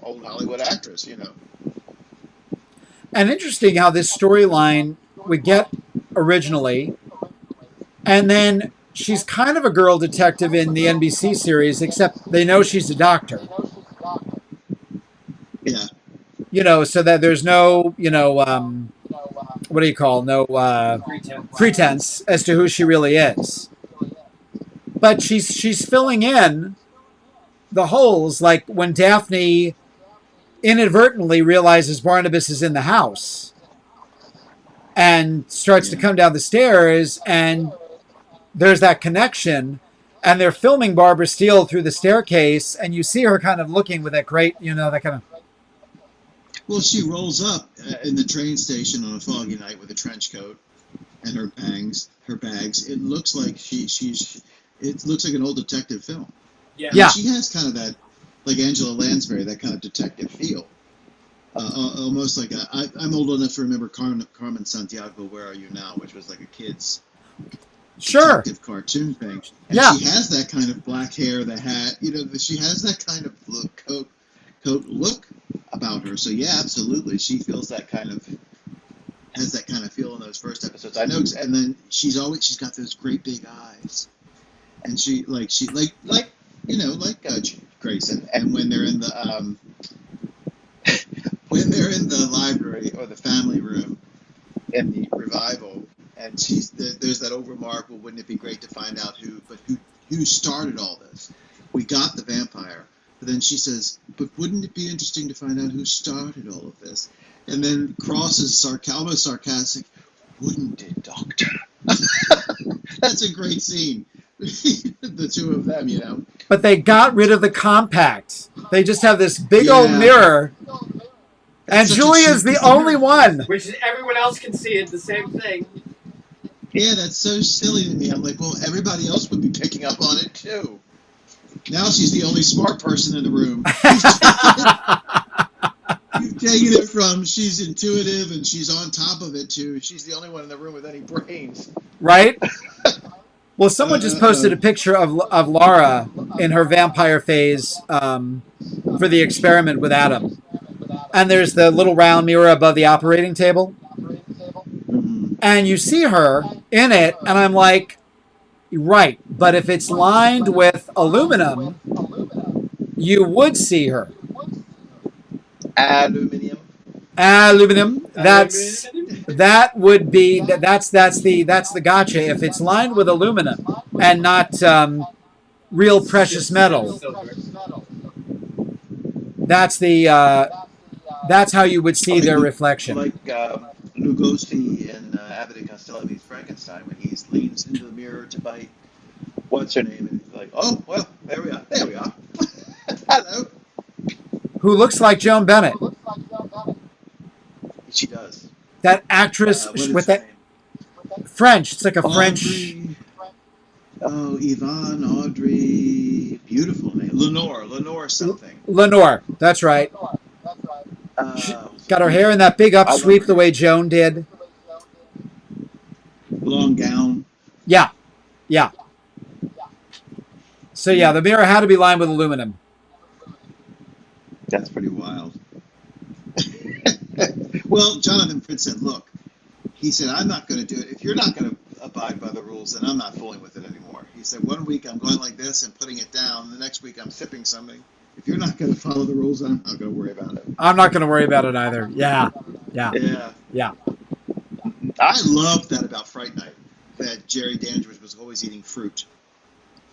old Hollywood actress. And interesting how this storyline we get originally, and then she's kind of a girl detective in the NBC series, except they know she's a doctor. Yeah. So that there's no, what do you call, no pretense as to who she really is. But she's filling in the holes, like when Daphne inadvertently realizes Barnabas is in the house and starts to come down the stairs, and there's that connection, and they're filming Barbara Steele through the staircase, and you see her kind of looking with that great, that kind of... Well, she rolls up in the train station on a foggy night with a trench coat and her bags. It looks like it looks like an old detective film. Yeah. She has kind of that, like Angela Lansbury, that kind of detective feel. Almost like I'm old enough to remember Carmen Sandiego, Where Are You Now, which was like a kid's detective cartoon thing. And she has that kind of black hair, the hat. She has that kind of coat look about her. So yeah, absolutely, she feels that kind of has that kind of feel in those first episodes. I know, and then she's got those great big eyes, and she like Grayson. And when they're in the library or the family room in the revival, and there's that old remark, well, wouldn't it be great to find out who started all this? We got the vampire. But then she says, but wouldn't it be interesting to find out who started all of this? And then Cross is almost sarcastic, wouldn't it, Doctor? That's a great scene. The two of them, But they got rid of the compact. They just have this big old mirror. And Julia's the only one. Which is, everyone else can see it, the same thing. Yeah, that's so silly to me. I'm like, well, everybody else would be picking up on it, too. Now she's the only smart person in the room. You've taken it from she's intuitive and she's on top of it to she's the only one in the room with any brains. Right? Well, someone just posted a picture of Laura in her vampire phase for the experiment with Adam. And there's the little round mirror above the operating table. And you see her in it, and I'm like, right, but if it's lined with aluminum, you would see her. Aluminium. Aluminum. That would be that's the gotcha. If it's lined with aluminum and not real precious metals, that's how you would see their reflection. Like Lugosi in Abbott and Costello meets Frankenstein when he leans into the mirror to bite what's her name, and he's like, oh well, there we are. Hello. Who looks like Joan Bennett? She does. That actress with that French. It's like a French. Oh, Yvonne, Audrey, beautiful name. Lenore something. Lenore, that's right. Got her hair in that big upsweep the way Joan did. Long gown. Yeah. So yeah, the mirror had to be lined with aluminum. That's pretty wild. Well, Jonathan Fritz said, look, he said, I'm not going to do it. If you're not going to abide by the rules, then I'm not fooling with it anymore. He said, one week I'm going like this and putting it down. The next week I'm sipping something. If you're not going to follow the rules, I'm not going to worry about it. I'm not going to worry about it either. Yeah. I loved that about Fright Night, that Jerry Dandridge was always eating fruit.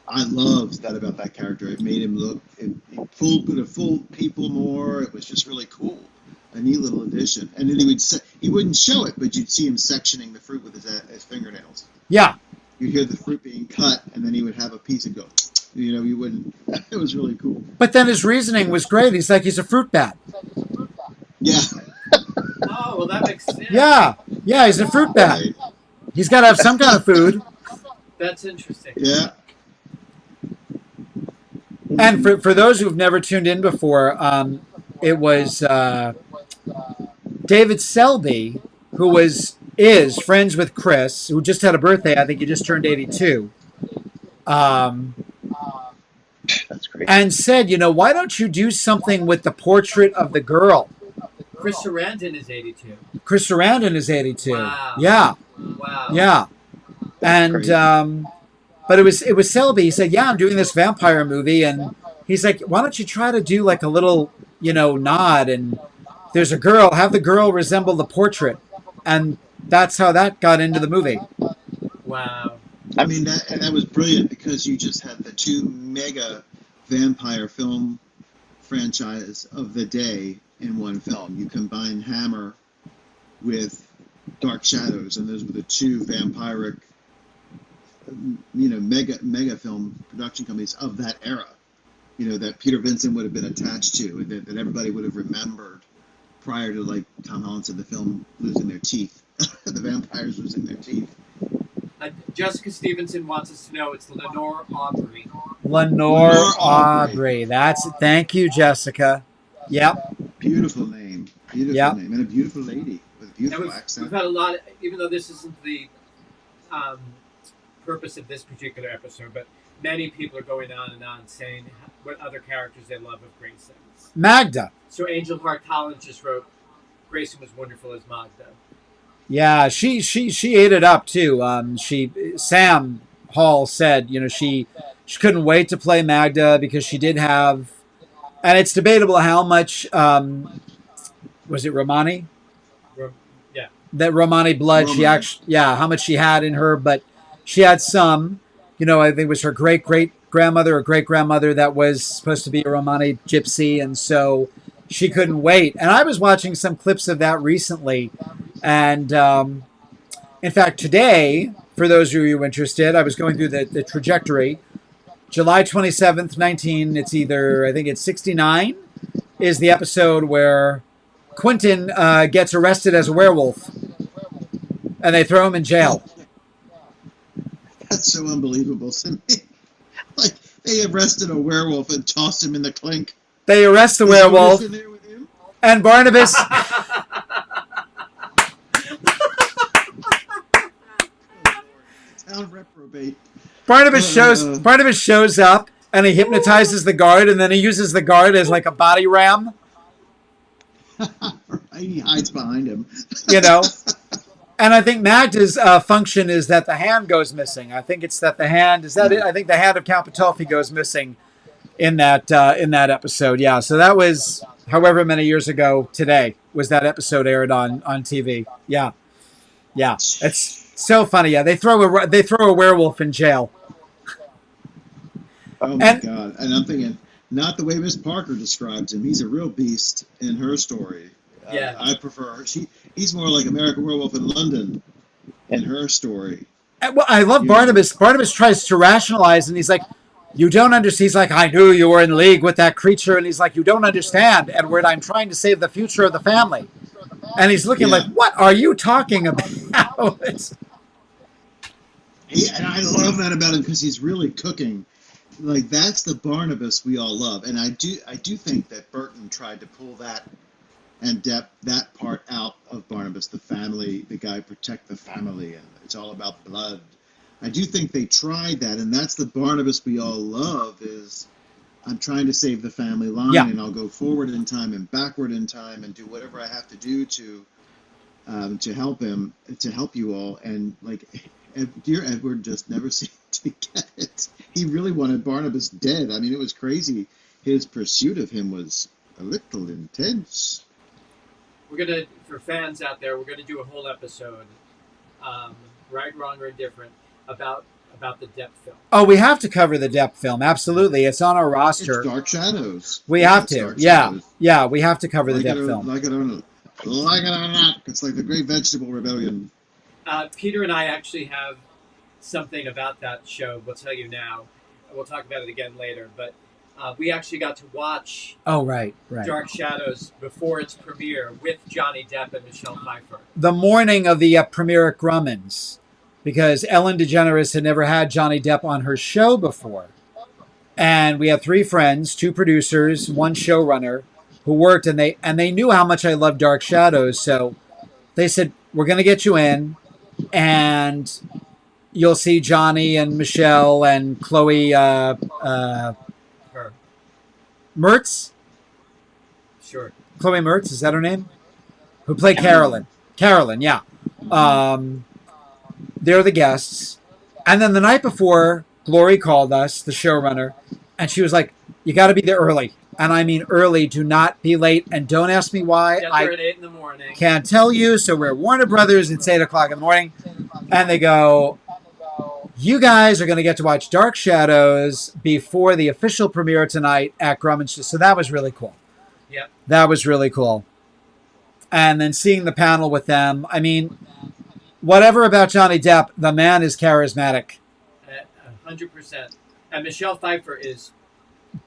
I loved that about that character. It made him look, it fooled people more. It was just really cool. A neat little addition. And then he wouldn't show it, but you'd see him sectioning the fruit with his fingernails. Yeah. You'd hear the fruit being cut, and then he would have a piece and go, you wouldn't. It was really cool. But then his reasoning was great. He's like, he's a fruit bat. Yeah. Oh, well, that makes sense. Yeah, he's a fruit bat. Right. He's got to have some kind of food. That's interesting. Yeah. And for those who've never tuned in before, it was David Selby, who is friends with Chris, who just had a birthday. I think he just turned 82. That's great. And said, why don't you do something with the portrait of the girl? Chris Sarandon is 82. Chris Sarandon is 82. Wow. Yeah. Wow. Yeah. And but it was Selby. He said, "Yeah, I'm doing this vampire movie," and he's like, "Why don't you try to do like a little, nod? And there's a girl. Have the girl resemble the portrait," and that's how that got into the movie. Wow. I mean, that was brilliant because you just had the two mega vampire film franchise of the day in one film. You combine Hammer with Dark Shadows, and those were the two vampiric, mega film production companies of that era. That Peter Vincent would have been attached to, and that everybody would have remembered prior to, like Tom Holland said, the film losing their teeth, the vampires losing their teeth. Jessica Stevenson wants us to know it's Lenore Aubrey. Lenore Aubrey. Thank you, Jessica. Yep. Beautiful name. Name. And a beautiful lady with a beautiful accent. We've had a lot, even though this isn't the purpose of this particular episode, but many people are going on and on saying what other characters they love of Grayson. Magda. So Angel Hart Collins just wrote, Grayson was wonderful as Magda. Yeah, she ate it up too. Sam Hall said, she couldn't wait to play Magda because she did have, and it's debatable how much was it Romani? Yeah. That Romani blood, how much she had in her, but she had some. I think it was her great-great-grandmother or great-grandmother that was supposed to be a Romani gypsy, and so she couldn't wait. And I was watching some clips of that recently, and in fact, today, for those of you interested, I was going through the trajectory. July 27th, I think it's 69, is the episode where Quentin gets arrested as a werewolf, and they throw him in jail. That's so unbelievable. Like, they arrested a werewolf and tossed him in the clink. They arrest the werewolf, and Barnabas... Town reprobate. Barnabas shows up, and he hypnotizes the guard, and then he uses the guard as like a body ram. He hides behind him. And I think Magda's function is that the hand goes missing. I think it's that the hand is that. I think the hand of Count Patolfi goes missing in that episode. Yeah, so that was however many years ago today was that episode aired on TV. Yeah, yeah, it's so funny. Yeah, they throw a werewolf in jail, Oh my and God! And I'm thinking, not the way Miss Parker describes him. He's a real beast in her story. Yeah. I prefer her. He's more like American Werewolf in London in her story. well, I love You Barnabas. Barnabas tries to rationalize, and he's like, "You don't understand." He's like, "I knew you were in league with that creature," and he's like, "You don't understand, Edward. I'm trying to save the future of the family." And he's looking like, Yeah. "What are you talking about?" And I love that about him because he's really cooking. Like that's the Barnabas we all love, and I do think that Burton tried to pull that and that part out of Barnabas, the family, the guy protect the family, and it's all about blood. I do think they tried that, and that's the Barnabas we all love. Is I'm trying to save the family line, Yeah. and I'll go forward in time and backward in time, and do whatever I have to do to help him, to help you all. And like, dear Edward just never seemed to get it. He really wanted Barnabas dead. I mean, it was crazy. His pursuit of him was a little intense. We're gonna, for fans out there, we're gonna do a whole episode, right, wrong, or indifferent, about the depth film. Oh, we have to cover the depth film. Absolutely, it's on our roster. It's Dark Shadows. We Yeah, have it's to. Dark Yeah, Shadows. yeah, we have to cover the Like depth it or, film. like it or not. It's like the Great Vegetable Rebellion. Peter and I actually have something about that show. We'll tell you now. We'll talk about it again later. But we actually got to watch Oh, right. Dark Shadows before its premiere with Johnny Depp and Michelle Pfeiffer. The morning of the premiere at Grumman's, because Ellen DeGeneres had never had Johnny Depp on her show before. And we had 3 friends, 2 producers, 1 showrunner who worked, and they knew how much I loved Dark Shadows. So they said, "We're going to get you in, and you'll see Johnny and Michelle and Chloe Her. Mertz. Sure. Chloe Mertz, is that her name? Who played Carolyn. Carolyn, yeah. They're the guests. And then the night before, Glory called us, the showrunner, and she was like, "You got to be there early." And I mean early. Do not be late. And don't ask me why. Get there at 8 in the morning. Can't tell you. So we're at Warner Brothers. It's 8 o'clock in the morning. And they go, "You guys are going to get to watch Dark Shadows before the official premiere tonight at Grumman's." So that was really cool. Yep. That was really cool. And then seeing the panel with them. I mean, whatever about Johnny Depp, the man is charismatic. 100%. And Michelle Pfeiffer is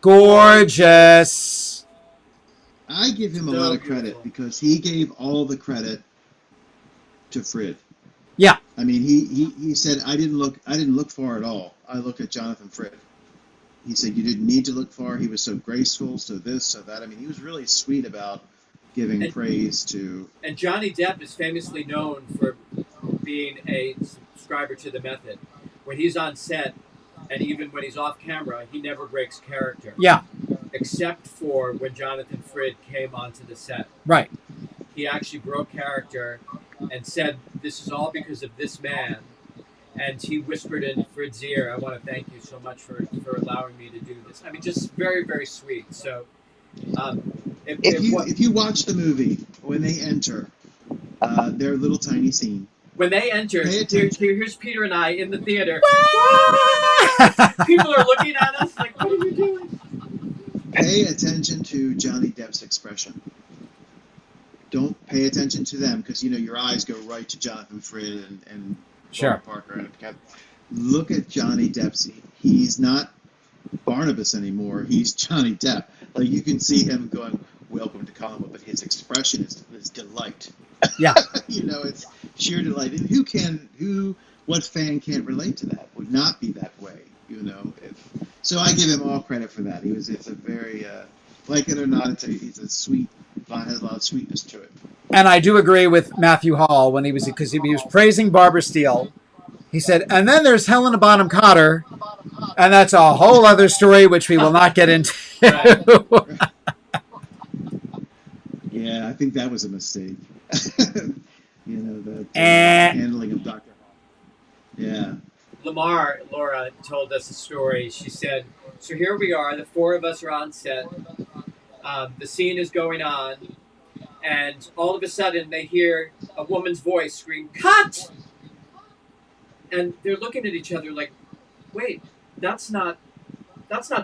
Gorgeous. I give him a So lot of credit beautiful. because he gave all the credit to Frid. Yeah. I mean, he said I didn't look far at all. I looked at Jonathan Frid. He said you didn't need to look far. He was so graceful, so this, so that. I mean, he was really sweet about giving praise to. And Johnny Depp is famously known for being a subscriber to the method. When he's on set, and even when he's off camera, he never breaks character. Yeah. Except for when Jonathan Frid came onto the set. Right. He actually broke character and said, "This is all because of this man." And he whispered in Frid's ear, "I want to thank you so much for allowing me to do this." I mean, just very, very sweet. So, If you watch the movie when they enter, their little tiny scene. when they enter, Pay attention. here's Peter and I in the theater. People are looking at us like, "What are you doing?" Pay attention to Johnny Depp's expression. Don't pay attention to them because your eyes go right to Jonathan Frid and Sure. Laura Parker and look at Johnny Depp's. He's not Barnabas anymore. He's Johnny Depp. Like you can see him going, "Welcome to Collinwood," but his expression is delight. Yeah. It's sheer delight. And what fan can't relate to that? Would not be that way. So I give him all credit for that. It's a very, like it or not, he's a sweet, has a lot of sweetness to it. And I do agree with Matthew Hall because he was praising Barbara Steele. He said, and then there's Helena Bonham Carter, and that's a whole other story which we will not get into. Right. Yeah, I think that was a mistake. The handling of Dr. Hall. Yeah. Laura told us a story. She said, "So here we are, the 4 of us are on set. The scene is going on, and all of a sudden they hear a woman's voice scream, "Cut!" And they're looking at each other like, "Wait, that's not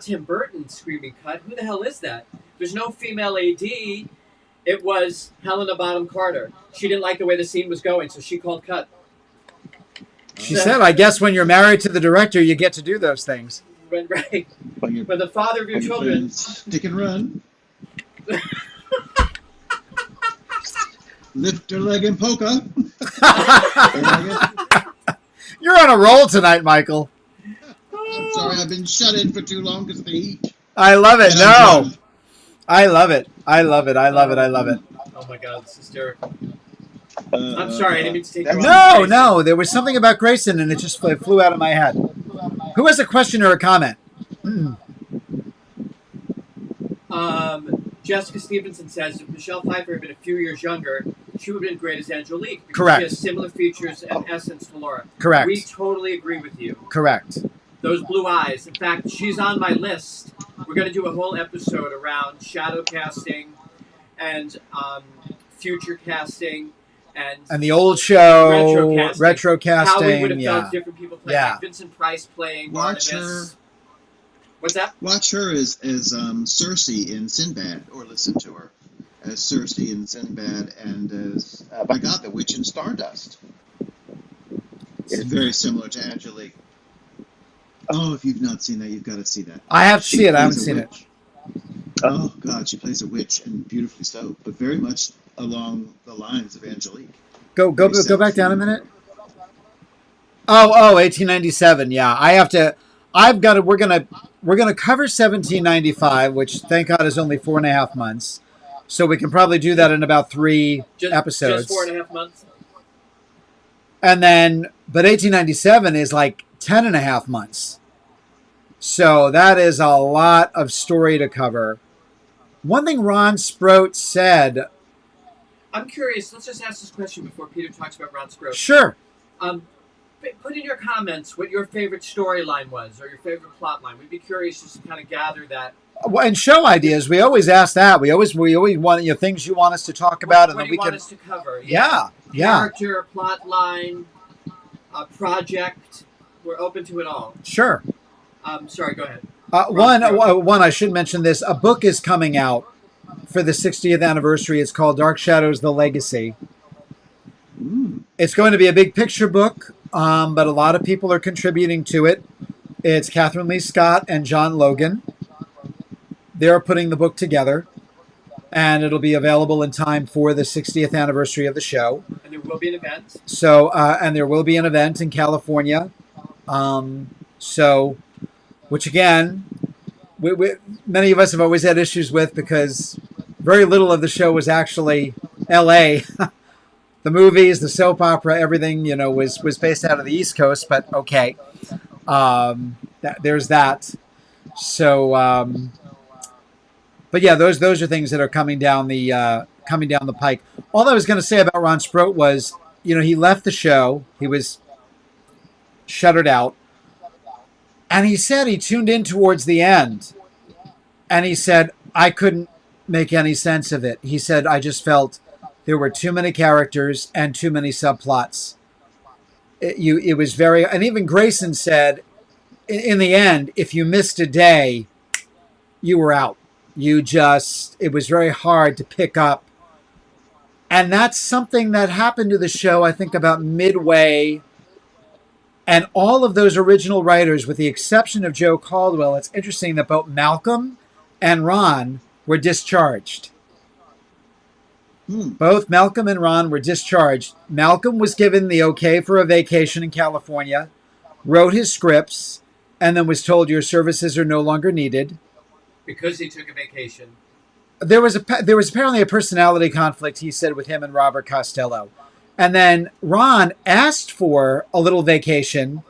Tim Burton screaming cut. Who the hell is that?" There's no female AD. It was Helena Bonham Carter. She didn't like the way the scene was going, so she called cut. She said, I guess when you're married to the director, you get to do those things. When, right. When you're, When the father of your when you're children. playing stick and run. Lift her leg and polka. You're on a roll tonight, Michael. I'm sorry, I've been shut in for too long because of the heat. I love it. And No. I love it. I love it. I love it. I love it. Oh my God, it's hysterical. I'm sorry, I didn't mean to take you No, off. no. There was something about Grayson, and it just flew out of my head. Who has a question or a comment? Jessica Stevenson says if Michelle Pfeiffer had been a few years younger, she would have been great as Angelique. Because Correct. She has similar features and essence to Laura. Correct. We totally agree with you. Correct. Those blue eyes. In fact, she's on my list. We're going to do a whole episode around shadow casting and future casting And the old show, retro casting. How we would retrocasting, have felt different people playing. Yeah. Like Vincent Price playing Watch Barnabas. her. What's that? Watch her as Cersei in Sinbad, or listen to her as Cersei in Sinbad, and as my God, the Witch in Stardust. It's very similar to Angelique. Oh, if you've not seen that, you've got to see that. I have to see it. I haven't plays a seen it. witch. Oh God, she plays a witch, and beautifully so, but very much along the lines of Angelique. Go back down a minute. Oh, 1897. Yeah, we're gonna cover 1795, which thank God is only 4.5 months. So we can probably do that in about 3 episodes. Just 4.5 months. And then, but 1897 is like 10.5 months. So that is a lot of story to cover. One thing Ron Sproat said. I'm curious. Let's just ask this question before Peter talks about Ron Sproat. Sure. Put in your comments what your favorite storyline was or your favorite plot line. We'd be curious just to kind of gather that. And show ideas, we always ask that. We always want things you want us to talk about, and what then do we you want can. us to cover? Yeah. Character, plot line, project. We're open to it all. Sure. Sorry, go ahead. One, I should mention this. A book is coming out for the 60th anniversary. It's called Dark Shadows: The Legacy. It's going to be a big picture book, but a lot of people are contributing to it. It's Catherine Lee Scott and John Logan. They're putting the book together, and it'll be available in time for the 60th anniversary of the show. And there will be an event. So, and there will be an event in California. Which again, many of us have always had issues with because very little of the show was actually L.A. The movies, the soap opera, everything, was based out of the East Coast. But okay, there's that. So, but yeah, those are things that are coming down the pike. All I was going to say about Ron Sproat was, he left the show. He was shuttered out. And he said he tuned in towards the end. And he said, I couldn't make any sense of it. He said, I just felt there were too many characters and too many subplots. It was very... And even Grayson said, in the end, if you missed a day, you were out. It was very hard to pick up. And that's something that happened to the show, I think, about midway. And all of those original writers, with the exception of Joe Caldwell, it's interesting that both Malcolm and Ron were discharged. Both Malcolm and Ron were discharged. Malcolm was given the okay for a vacation in California, wrote his scripts, and then was told your services are no longer needed. Because he took a vacation. There was apparently a personality conflict, he said, with him and Robert Costello. And then Ron asked for a little vacation,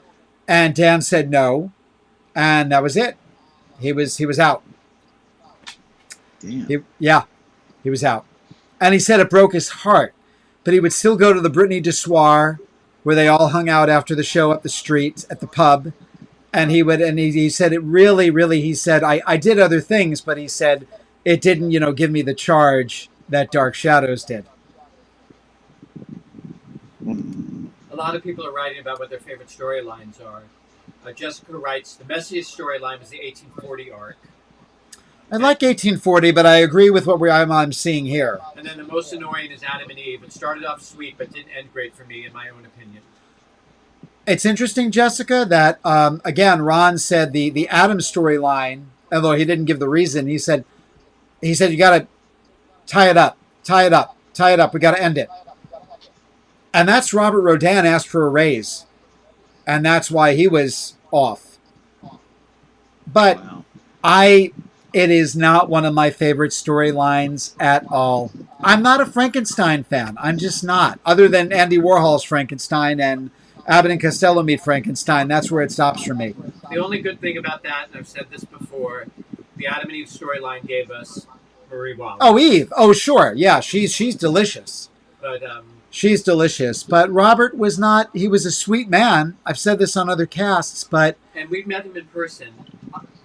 and Dan said no, and that was it. He was out. Damn. He was out. And he said it broke his heart, but he would still go to the Brittany de Soir, where they all hung out after the show up the street at the pub. And he said it really, he said, I did other things, but he said it didn't, give me the charge that Dark Shadows did. A lot of people are writing about what their favorite storylines are. Jessica writes, the messiest storyline was the 1840 arc. I like 1840, but I agree with what I'm seeing here. And then the most annoying is Adam and Eve. It started off sweet, but didn't end great for me, in my own opinion. It's interesting, Jessica, that, again, Ron said the Adam storyline, although he didn't give the reason, he said you got to tie it up. We got to end it. And that's Robert Rodin asked for a raise. And that's why he was off. But Wow. it is not one of my favorite storylines at all. I'm not a Frankenstein fan. I'm just not. Other than Andy Warhol's Frankenstein and Abbott and Costello meet Frankenstein, that's where it stops for me. The only good thing about that, and I've said this before, the Adam and Eve storyline gave us Marie Wallace. Oh, Eve. Oh, sure. Yeah, she's delicious. But She's delicious. But Robert was not. He was a sweet man. I've said this on other casts, but. And we've met him in person.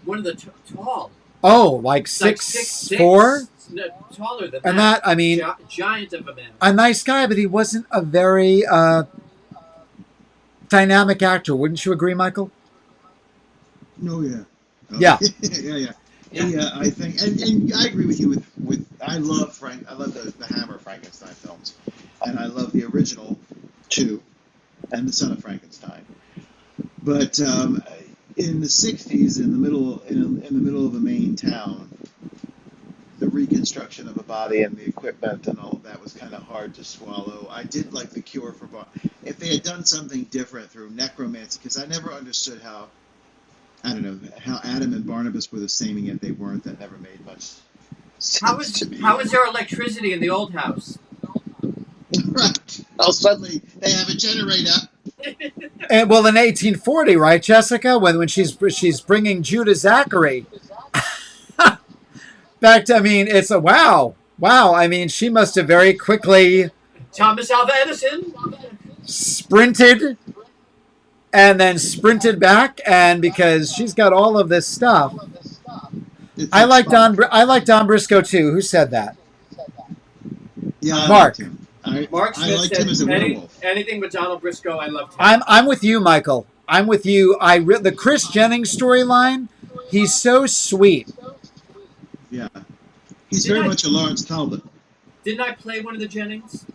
One of the tall. Oh, like 6'4"? No, taller than And that. I mean. Giant of a man. A nice guy, but he wasn't a very dynamic actor. Wouldn't you agree, Michael? No, yeah. Yeah. Yeah. I think, and I agree with you. With I love the Hammer Frankenstein films, and I love the original two, and the Son of Frankenstein. But in the '60s, in the middle of a main town, the reconstruction of a body and the equipment and all of that was kind of hard to swallow. I did like The Cure for if they had done something different through necromancy, because I never understood how. I don't know how Adam and Barnabas were the same, and yet they weren't. That never made much sense to me. How was there electricity in the old house? Right. Oh, suddenly they have a generator. And, well, in 1840, right, Jessica, when she's bringing Judah Zachary back to, I mean, it's a wow. I mean, she must have very quickly Thomas Alva Edison sprinted. And then sprinted back, and because she's got all of this stuff, I like Don Briscoe too. Who said that? Yeah, Mark. Mark I Smith liked said him as a werewolf. anything but Donald Briscoe. I loved him. I'm with you, Michael. I'm with you. The Chris Jennings storyline. He's so sweet. Yeah, he's very much a Lawrence Talbot. Didn't I play one of the Jennings?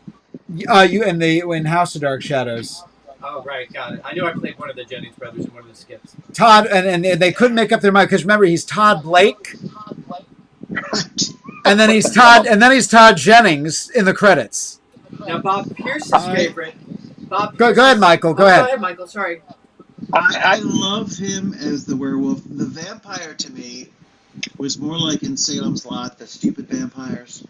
You in House of Dark Shadows. Oh, right, got it. I knew I played one of the Jennings brothers in one of the skits. Todd, and they couldn't make up their mind because remember he's Todd Blake, and then he's Todd Jennings in the credits. Now, Bob Pierce's favorite. Go ahead, Michael. Go ahead. Go ahead, Michael. Sorry. I love him as the werewolf. The vampire to me was more like in Salem's Lot, the stupid vampires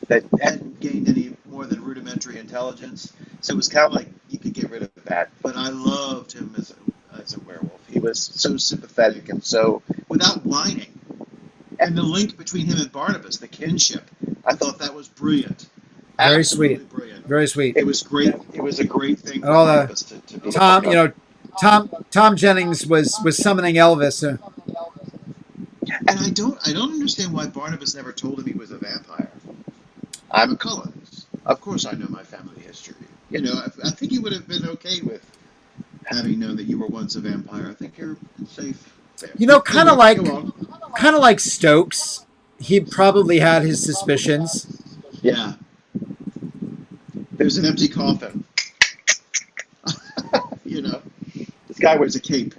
that hadn't gained any more than rudimentary intelligence. So it was kind of like you could get rid of that. But I loved him as a werewolf. He was so sympathetic and so without whining. And the link between him and Barnabas, the kinship, I thought that was brilliant. Very Absolutely sweet. Brilliant. Very sweet. It was great. It was a great thing for all Barnabas to be. Tom Jennings was summoning Elvis. And I don't understand why Barnabas never told him he was a vampire. I'm a Collins. Of course I know my family history. You know, I think he would have been okay with having known that you were once a vampire. I think you're safe there. You know, kind of like Stokes. He probably had his suspicions. Yeah. There's an empty coffin. You know, this guy wears a cape.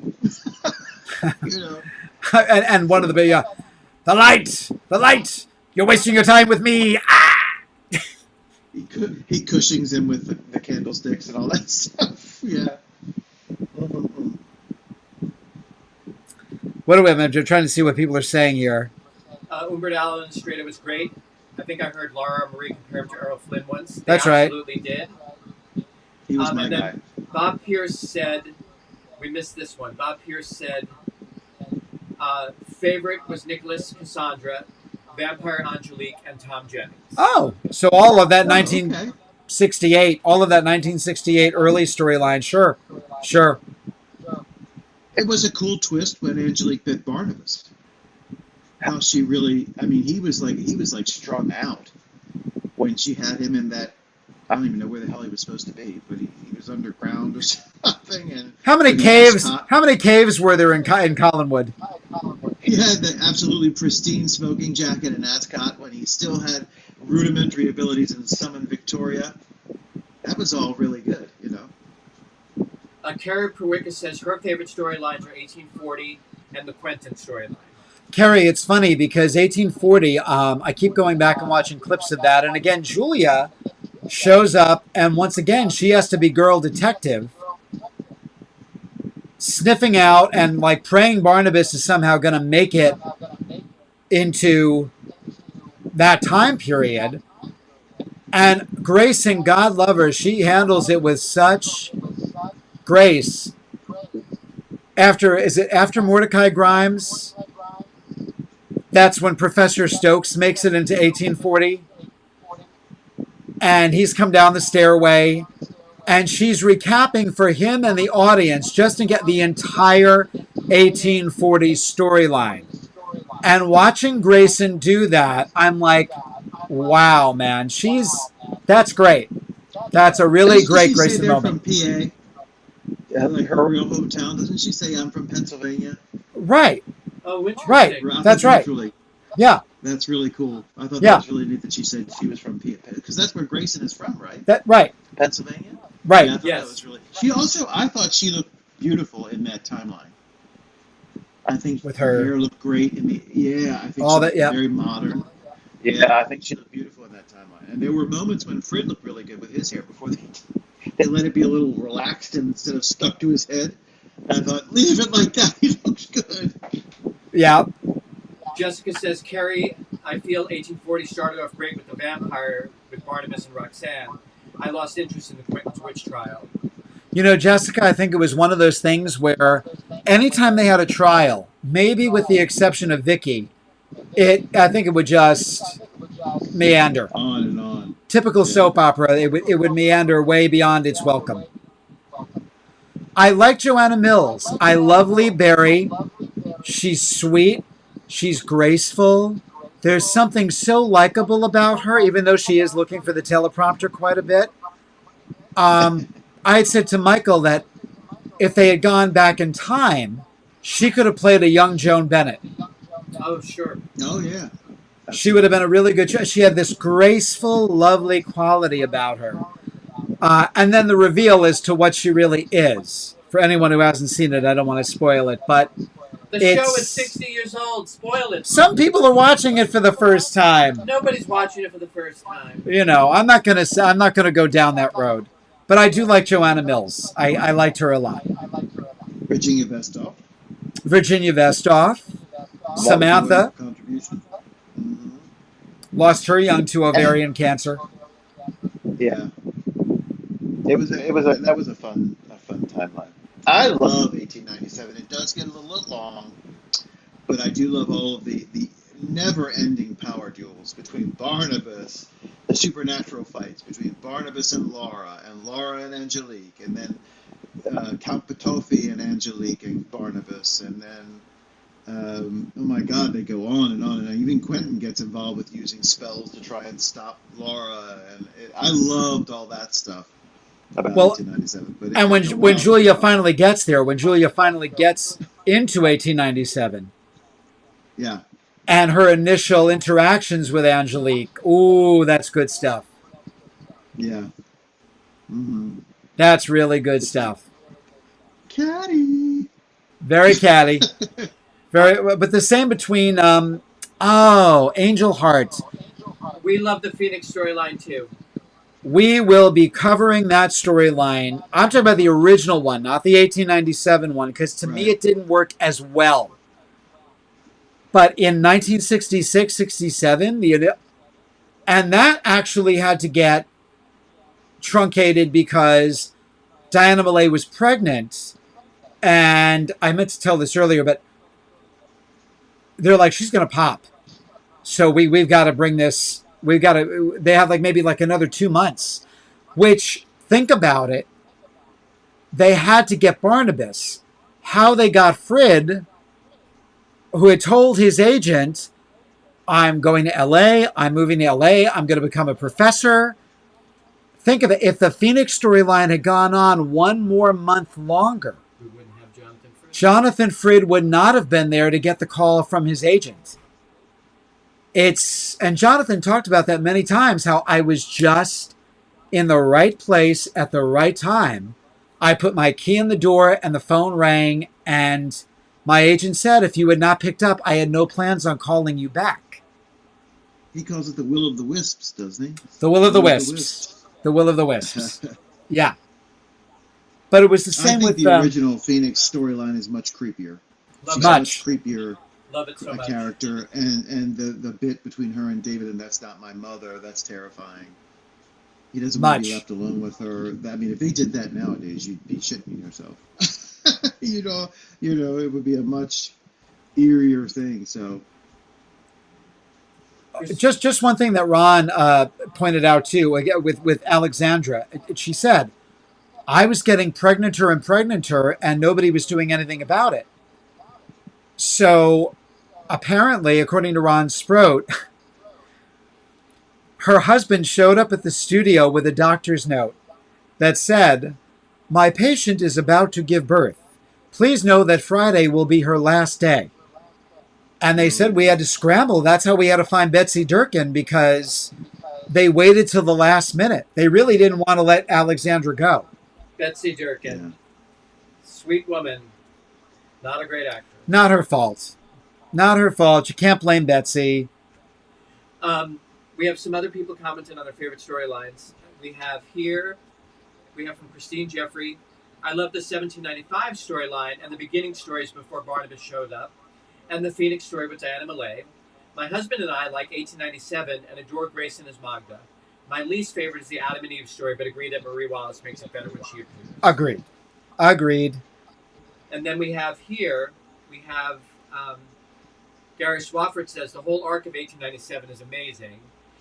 You know. and one of the big, the light, you're wasting your time with me. Ah! He Cushings him with the candlesticks and all that stuff. Yeah. What are we? I'm trying to see what people are saying here. Umbert Allen Strata was great. I think I heard Laura Marie compare him to Errol Flynn once. They That's right. Absolutely did. He was my and guy. then Bob Pierce said, we missed this one. Bob Pierce said, favorite was Nicholas Cassandra, Vampire Angelique, and Tom Jennings. Oh, so all of that Okay. 1968, all of that 1968 early storyline. Sure. It was a cool twist when Angelique bit Barnabas. how she really, I mean, he was like strung out when she had him in that, I don't even know where the hell he was supposed to be, but he was underground or something, and How many in the caves? ascot. How many caves were there in Collinwood? He had the absolutely pristine smoking jacket and ascot when he still had rudimentary abilities in Summon Victoria. That was all really good, you know. Carrie Perwicka says her favorite storylines are 1840 and the Quentin storyline. Carrie, it's funny because 1840, I keep going back and watching clips of that. And again, Julia shows up, and once again, she has to be girl detective, sniffing out and like praying Barnabas is somehow going to make it into that time period. And Grayson, God love her, she handles it with such grace. After Mordecai Grimes? That's when Professor Stokes makes it into 1840. And he's come down the stairway. And she's recapping for him and the audience just to get the entire 1840 storyline. And watching Grayson do that, I'm like, wow, man. That's great. That's a really great Grayson moment. Doesn't she say they're from PA? Like her real hometown? Doesn't she say I'm from Pennsylvania? Right. Oh, interesting. Right. That's right. Yeah. That's really cool. I thought Yeah. that was really neat that she said she was from PA, because that's where Grayson is from, right? Right. Pennsylvania? Right. Yeah, I thought Yes. that was really. She also, I thought she looked beautiful in that timeline. I think With her her hair looked great in the. Yeah, I think all she that. looked Yeah. very modern. Yeah, I think she looked beautiful in that timeline. And there were moments when Frid looked really good with his hair before they let it be a little relaxed instead of stuck to his head. And I thought, leave it like that. He looks good. Yeah. Jessica says, Carrie, I feel 1840 started off great with the vampire with Barnabas and Roxanne. I lost interest in the Quentin's witch trial. You know, Jessica, I think it was one of those things where anytime they had a trial, maybe with the exception of Vicky, I think it would just meander. On and on. Typical Yeah. soap opera, it would meander way beyond its welcome. I like Joanna Mills. I love Lee Berry. She's sweet. She's graceful. There's something so likable about her, even though she is looking for the teleprompter quite a bit. I had said to Michael that if they had gone back in time, she could have played a young Joan Bennett. Oh, sure. Oh, yeah. She would have been a really good choice. She had this graceful, lovely quality about her. And then the reveal as to what she really is. For anyone who hasn't seen it, I don't want to spoil it, but The show is 60 years old. Spoil it. some people are watching it for the first time. Nobody's watching it for the first time. You know, I'm not gonna go down that road. But I do like Joanna Mills. I liked her a lot. Virginia Vestoff. Virginia Vestoff. Samantha. Contribution. Mm-hmm. Lost her young to ovarian cancer. Yeah. That was a fun timeline. I love 1897. It does get a little long, but I do love all of the never-ending power duels between Barnabas, the supernatural fights between Barnabas and Laura and Angelique, and then Count Petofi and Angelique and Barnabas, and then oh my God, they go on and on, and even Quentin gets involved with using spells to try and stop Laura, and I loved all that stuff about 1897. But and when Julia finally gets there, when Julia finally gets into 1897, yeah, and her initial interactions with Angelique, ooh, that's good stuff. Yeah. Mm-hmm. That's really good stuff. Catty. Very catty. But the same between Angel Heart. We love the Phoenix storyline too. We will be covering that storyline. I'm talking about the original one, not the 1897 one, because to me it didn't work as well. But in 1966, 67, and that actually had to get truncated because Diana Millay was pregnant. And I meant to tell this earlier, but they're like, she's going to pop. So we've got to bring this. They have maybe another 2 months, which, think about it, they had to get Barnabas. How they got Frid, who had told his agent, I'm going to LA, I'm moving to LA, I'm going to become a professor. Think of it, if the Phoenix storyline had gone on one more month longer, We wouldn't have Jonathan Fritz. Jonathan Frid would not have been there to get the call from his agent. And Jonathan talked about that many times, how I was just in the right place at the right time. I put my key in the door and the phone rang, and my agent said, if you had not picked up, I had no plans on calling you back. He calls it the will of the wisps, doesn't he? The will of the wisps. The will of the wisps. Yeah. But it was the same I think with the original Phoenix storyline is much creepier. Love She's it. a much creepier Love it so much. character, and the bit between her and David, and that's not my mother. That's terrifying. He doesn't want to be left alone with her. I mean, if they did that nowadays, you'd be shitting yourself. you know, it would be a much eerier thing. So, just one thing that Ron pointed out too, with Alexandra, she said, I was getting pregnanter and pregnanter, and nobody was doing anything about it. So, apparently, according to Ron Sproat, her husband showed up at the studio with a doctor's note that said, my patient is about to give birth. Please know that Friday will be her last day. And they said we had to scramble. That's how we had to find Betsy Durkin, because they waited till the last minute. They really didn't want to let Alexandra go. Betsy Durkin. Sweet woman. Not a great actor. Not her fault. Not her fault. You can't blame Betsy. We have some other people commenting on their favorite storylines. We have from Christine Jeffrey, I love the 1795 storyline and the beginning stories before Barnabas showed up, and the Phoenix story with Diana Millay. My husband and I like 1897 and adore Grayson as Magda. My least favorite is the Adam and Eve story, but agree that Marie Wallace makes it better when she appears. Agreed. And then we have Gary Swafford says the whole arc of 1897 is amazing.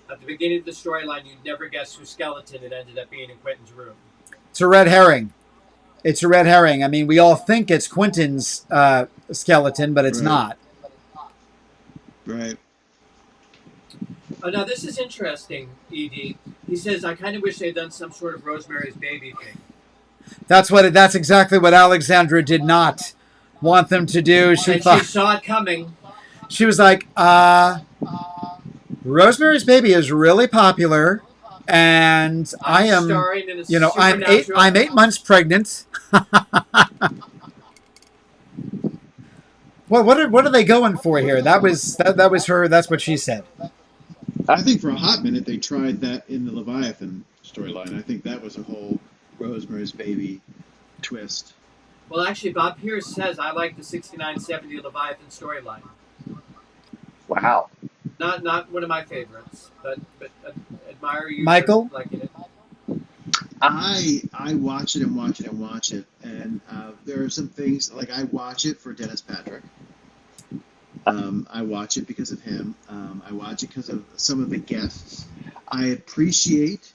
At the beginning of the storyline, you'd never guess whose skeleton it ended up being in Quentin's room. It's a red herring. It's a red herring. I mean, we all think it's Quentin's skeleton, but it's not. Right. Oh, now this is interesting, Edie. He says, I kind of wish they'd done some sort of Rosemary's Baby thing. That's exactly what Alexandra did not want them to do. She saw it coming. She was like, Rosemary's Baby is really popular, and I'm 8 months pregnant. Well, what are they going for here? That was her. That's what she said. I think for a hot minute they tried that in the Leviathan storyline. I think that was a whole Rosemary's Baby twist. Well, actually, Bob Pierce says I like the 69-70 Leviathan storyline. Wow. Not one of my favorites, but admire you Michael? for liking it. I watch it and watch it and watch it, and there are some things, like I watch it for Dennis Patrick. I watch it because of him. I watch it because of some of the guests. I appreciate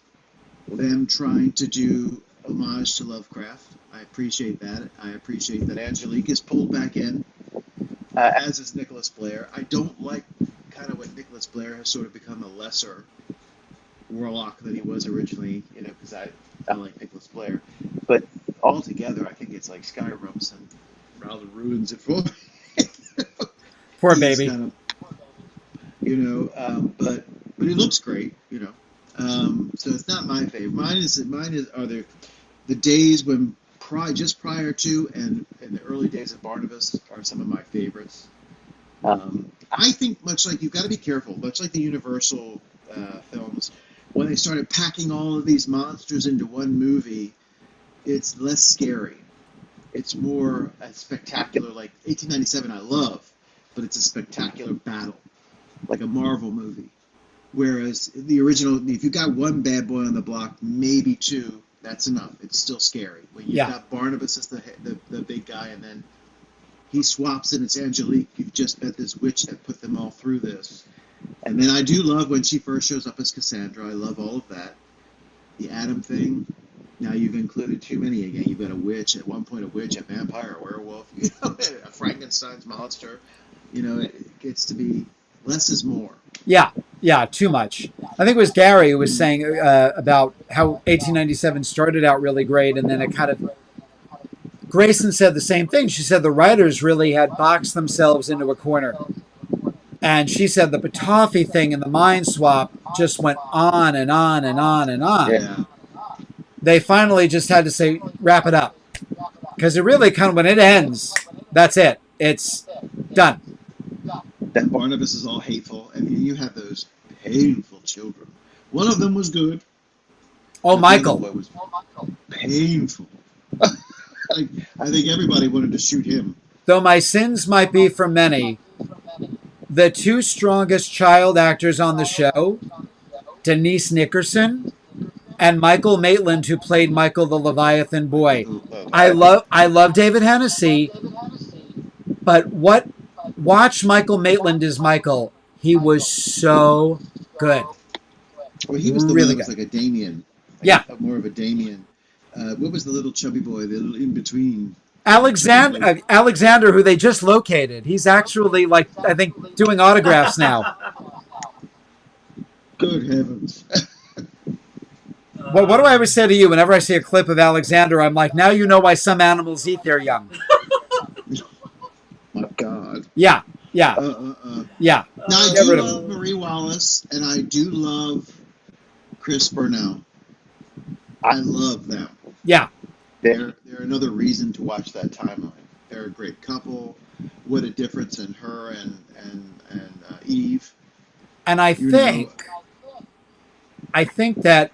them trying to do homage to Lovecraft. I appreciate that. I appreciate that Angelique is pulled back in, as is Nicholas Blair. I don't like kind of what Nicholas Blair has sort of become a lesser warlock than he was originally, because I like Nicholas Blair. But altogether, I think it's like Skyrim's and rather ruins it for me. Poor baby. Kind of, but it looks great, So it's not my favorite. Mine are the days when just prior to and in the early days of Barnabas are some of my favorites. I think much like you've got to be careful, much like the Universal films, when they started packing all of these monsters into one movie, it's less scary. It's more spectacular. Like 1897, I love, but it's a spectacular battle, like a Marvel movie. Whereas the original, if you got one bad boy on the block, maybe two, that's enough. It's still scary. When you've got Barnabas as the big guy, and then he swaps and it's Angelique. You've just met this witch that put them all through this. And then I do love when she first shows up as Cassandra. I love all of that. The Adam thing. Now you've included too many again. You've got a witch, at one point a witch, a vampire, a werewolf, a Frankenstein's monster. it gets to be less is more. Yeah, too much. I think it was Gary who was saying about how 1897 started out really great, and then it kind of. Grayson said the same thing. She said the writers really had boxed themselves into a corner. And she said the Petoffy thing and the mind swap just went on and on and on and on. Yeah. They finally just had to say, wrap it up. Because it really kind of, when it ends, that's it. It's done. That Barnabas is all hateful, and you have those painful children. One of them was good. Oh, Michael. The other was painful. I think everybody wanted to shoot him. Though my sins might be from many, the two strongest child actors on the show, Denise Nickerson and Michael Maitland, who played Michael the Leviathan boy. I love David Hennessy, but watch Michael Maitland as Michael. He was so good. Well, he was the really one that was good. like a Damien. More of a Damien. What was the little chubby boy, the little in between? Alexander, who they just located. He's actually, I think, doing autographs now. Good heavens. Well, what do I always say to you whenever I see a clip of Alexander? I'm like, now you know why some animals eat their young. My God. Yeah. Yeah. Now, I do love Marie Wallace, and I do love Chris Burnell. I love them. Yeah. They're another reason to watch that timeline. They're a great couple. What a difference in her and Eve. And I think that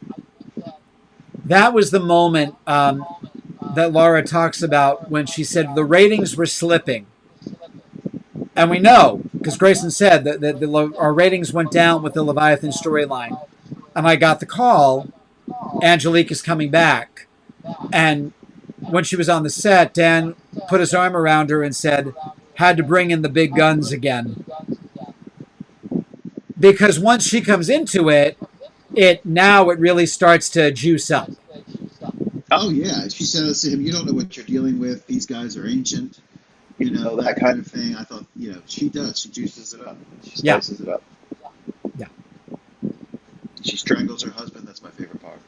was the moment that Laura talks about when she said the ratings were slipping. And we know, because Grayson said that our ratings went down with the Leviathan storyline. And I got the call, Angelique is coming back. And when she was on the set, Dan put his arm around her and said, had to bring in the big guns again. Because once she comes into it really starts to juice up. Oh, yeah. She says to him, you don't know what you're dealing with. These guys are ancient. That kind of thing. I thought, she does. She juices it up. She spices it up. Yeah. She strangles her husband. That's my favorite part.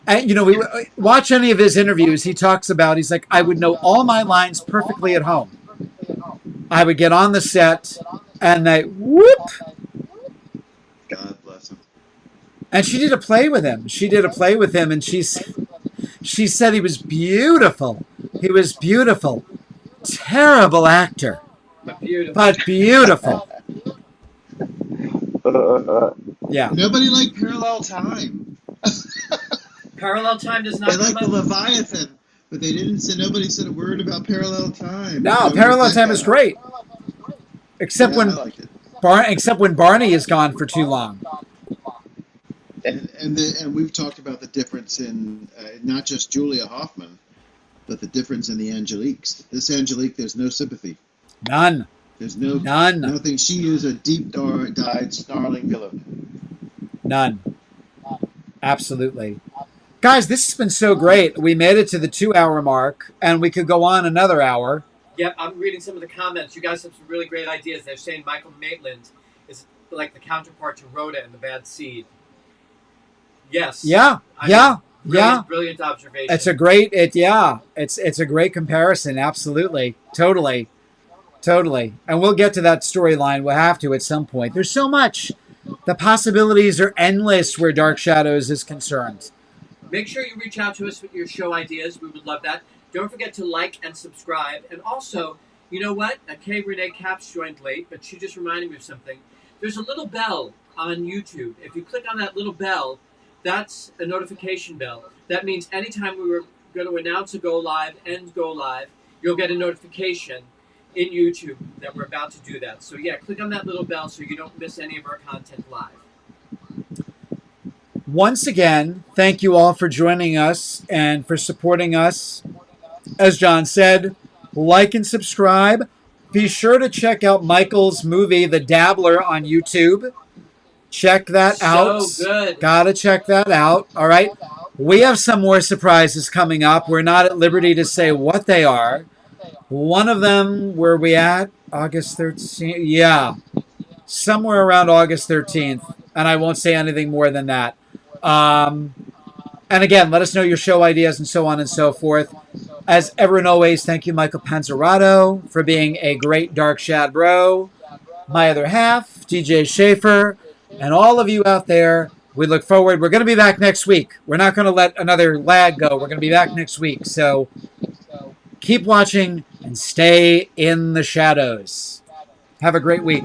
And, we watch any of his interviews. He talks about, he's like, I would know all my lines perfectly at home. I would get on the set and they, whoop. God bless him. And she did a play with him. And she said he was beautiful. He was beautiful. Terrible actor. But beautiful. Yeah. Nobody liked Parallel Time. Parallel Time does not. They liked the Leviathan, but they didn't say. Nobody said a word about Parallel Time. No, Parallel Time is great. Except when Barney is gone for too long. And we've talked about the difference in not just Julia Hoffman, but the difference in the Angeliques. This Angelique, there's no sympathy. None. There's None. Nothing. She is a deep-dyed, snarling villain. None. Absolutely. Guys, this has been so great. We made it to the 2-hour mark, and we could go on another hour. Yep, I'm reading some of the comments. You guys have some really great ideas. They're saying Michael Maitland is like the counterpart to Rhoda in The Bad Seed. Yes. Brilliant observation. It's a great it's a great comparison. Absolutely. Totally. And we'll get to that storyline. We'll have to at some point. There's so much. The possibilities are endless where Dark Shadows is concerned. Make sure you reach out to us with your show ideas. We would love that. Don't forget to like and subscribe. And also, you know what? Kay Renee Caps joined late, but she just reminded me of something. There's a little bell on YouTube. If you click on that little bell, that's a notification bell. That means anytime we were going to announce a go live, you'll get a notification in YouTube that we're about to do that. So yeah, click on that little bell so you don't miss any of our content live. Once again, thank you all for joining us and for supporting us. As John said, like and subscribe. Be sure to check out Michael's movie, The Dabbler, on YouTube. Check that out. So good. Gotta check that out. All right. We have some more surprises coming up. We're not at liberty to say what they are. One of them, where we at? August 13th. Yeah, somewhere around August 13th. And I won't say anything more than that. And again, let us know your show ideas and so on and so forth. As ever and always, thank you, Michael Panzerato, for being a great Dark Shad bro. My other half, DJ Schaefer, and all of you out there. We look forward. We're going to be back next week. We're not going to let another lag go. We're going to be back next week. So keep watching and stay in the shadows. Have a great week.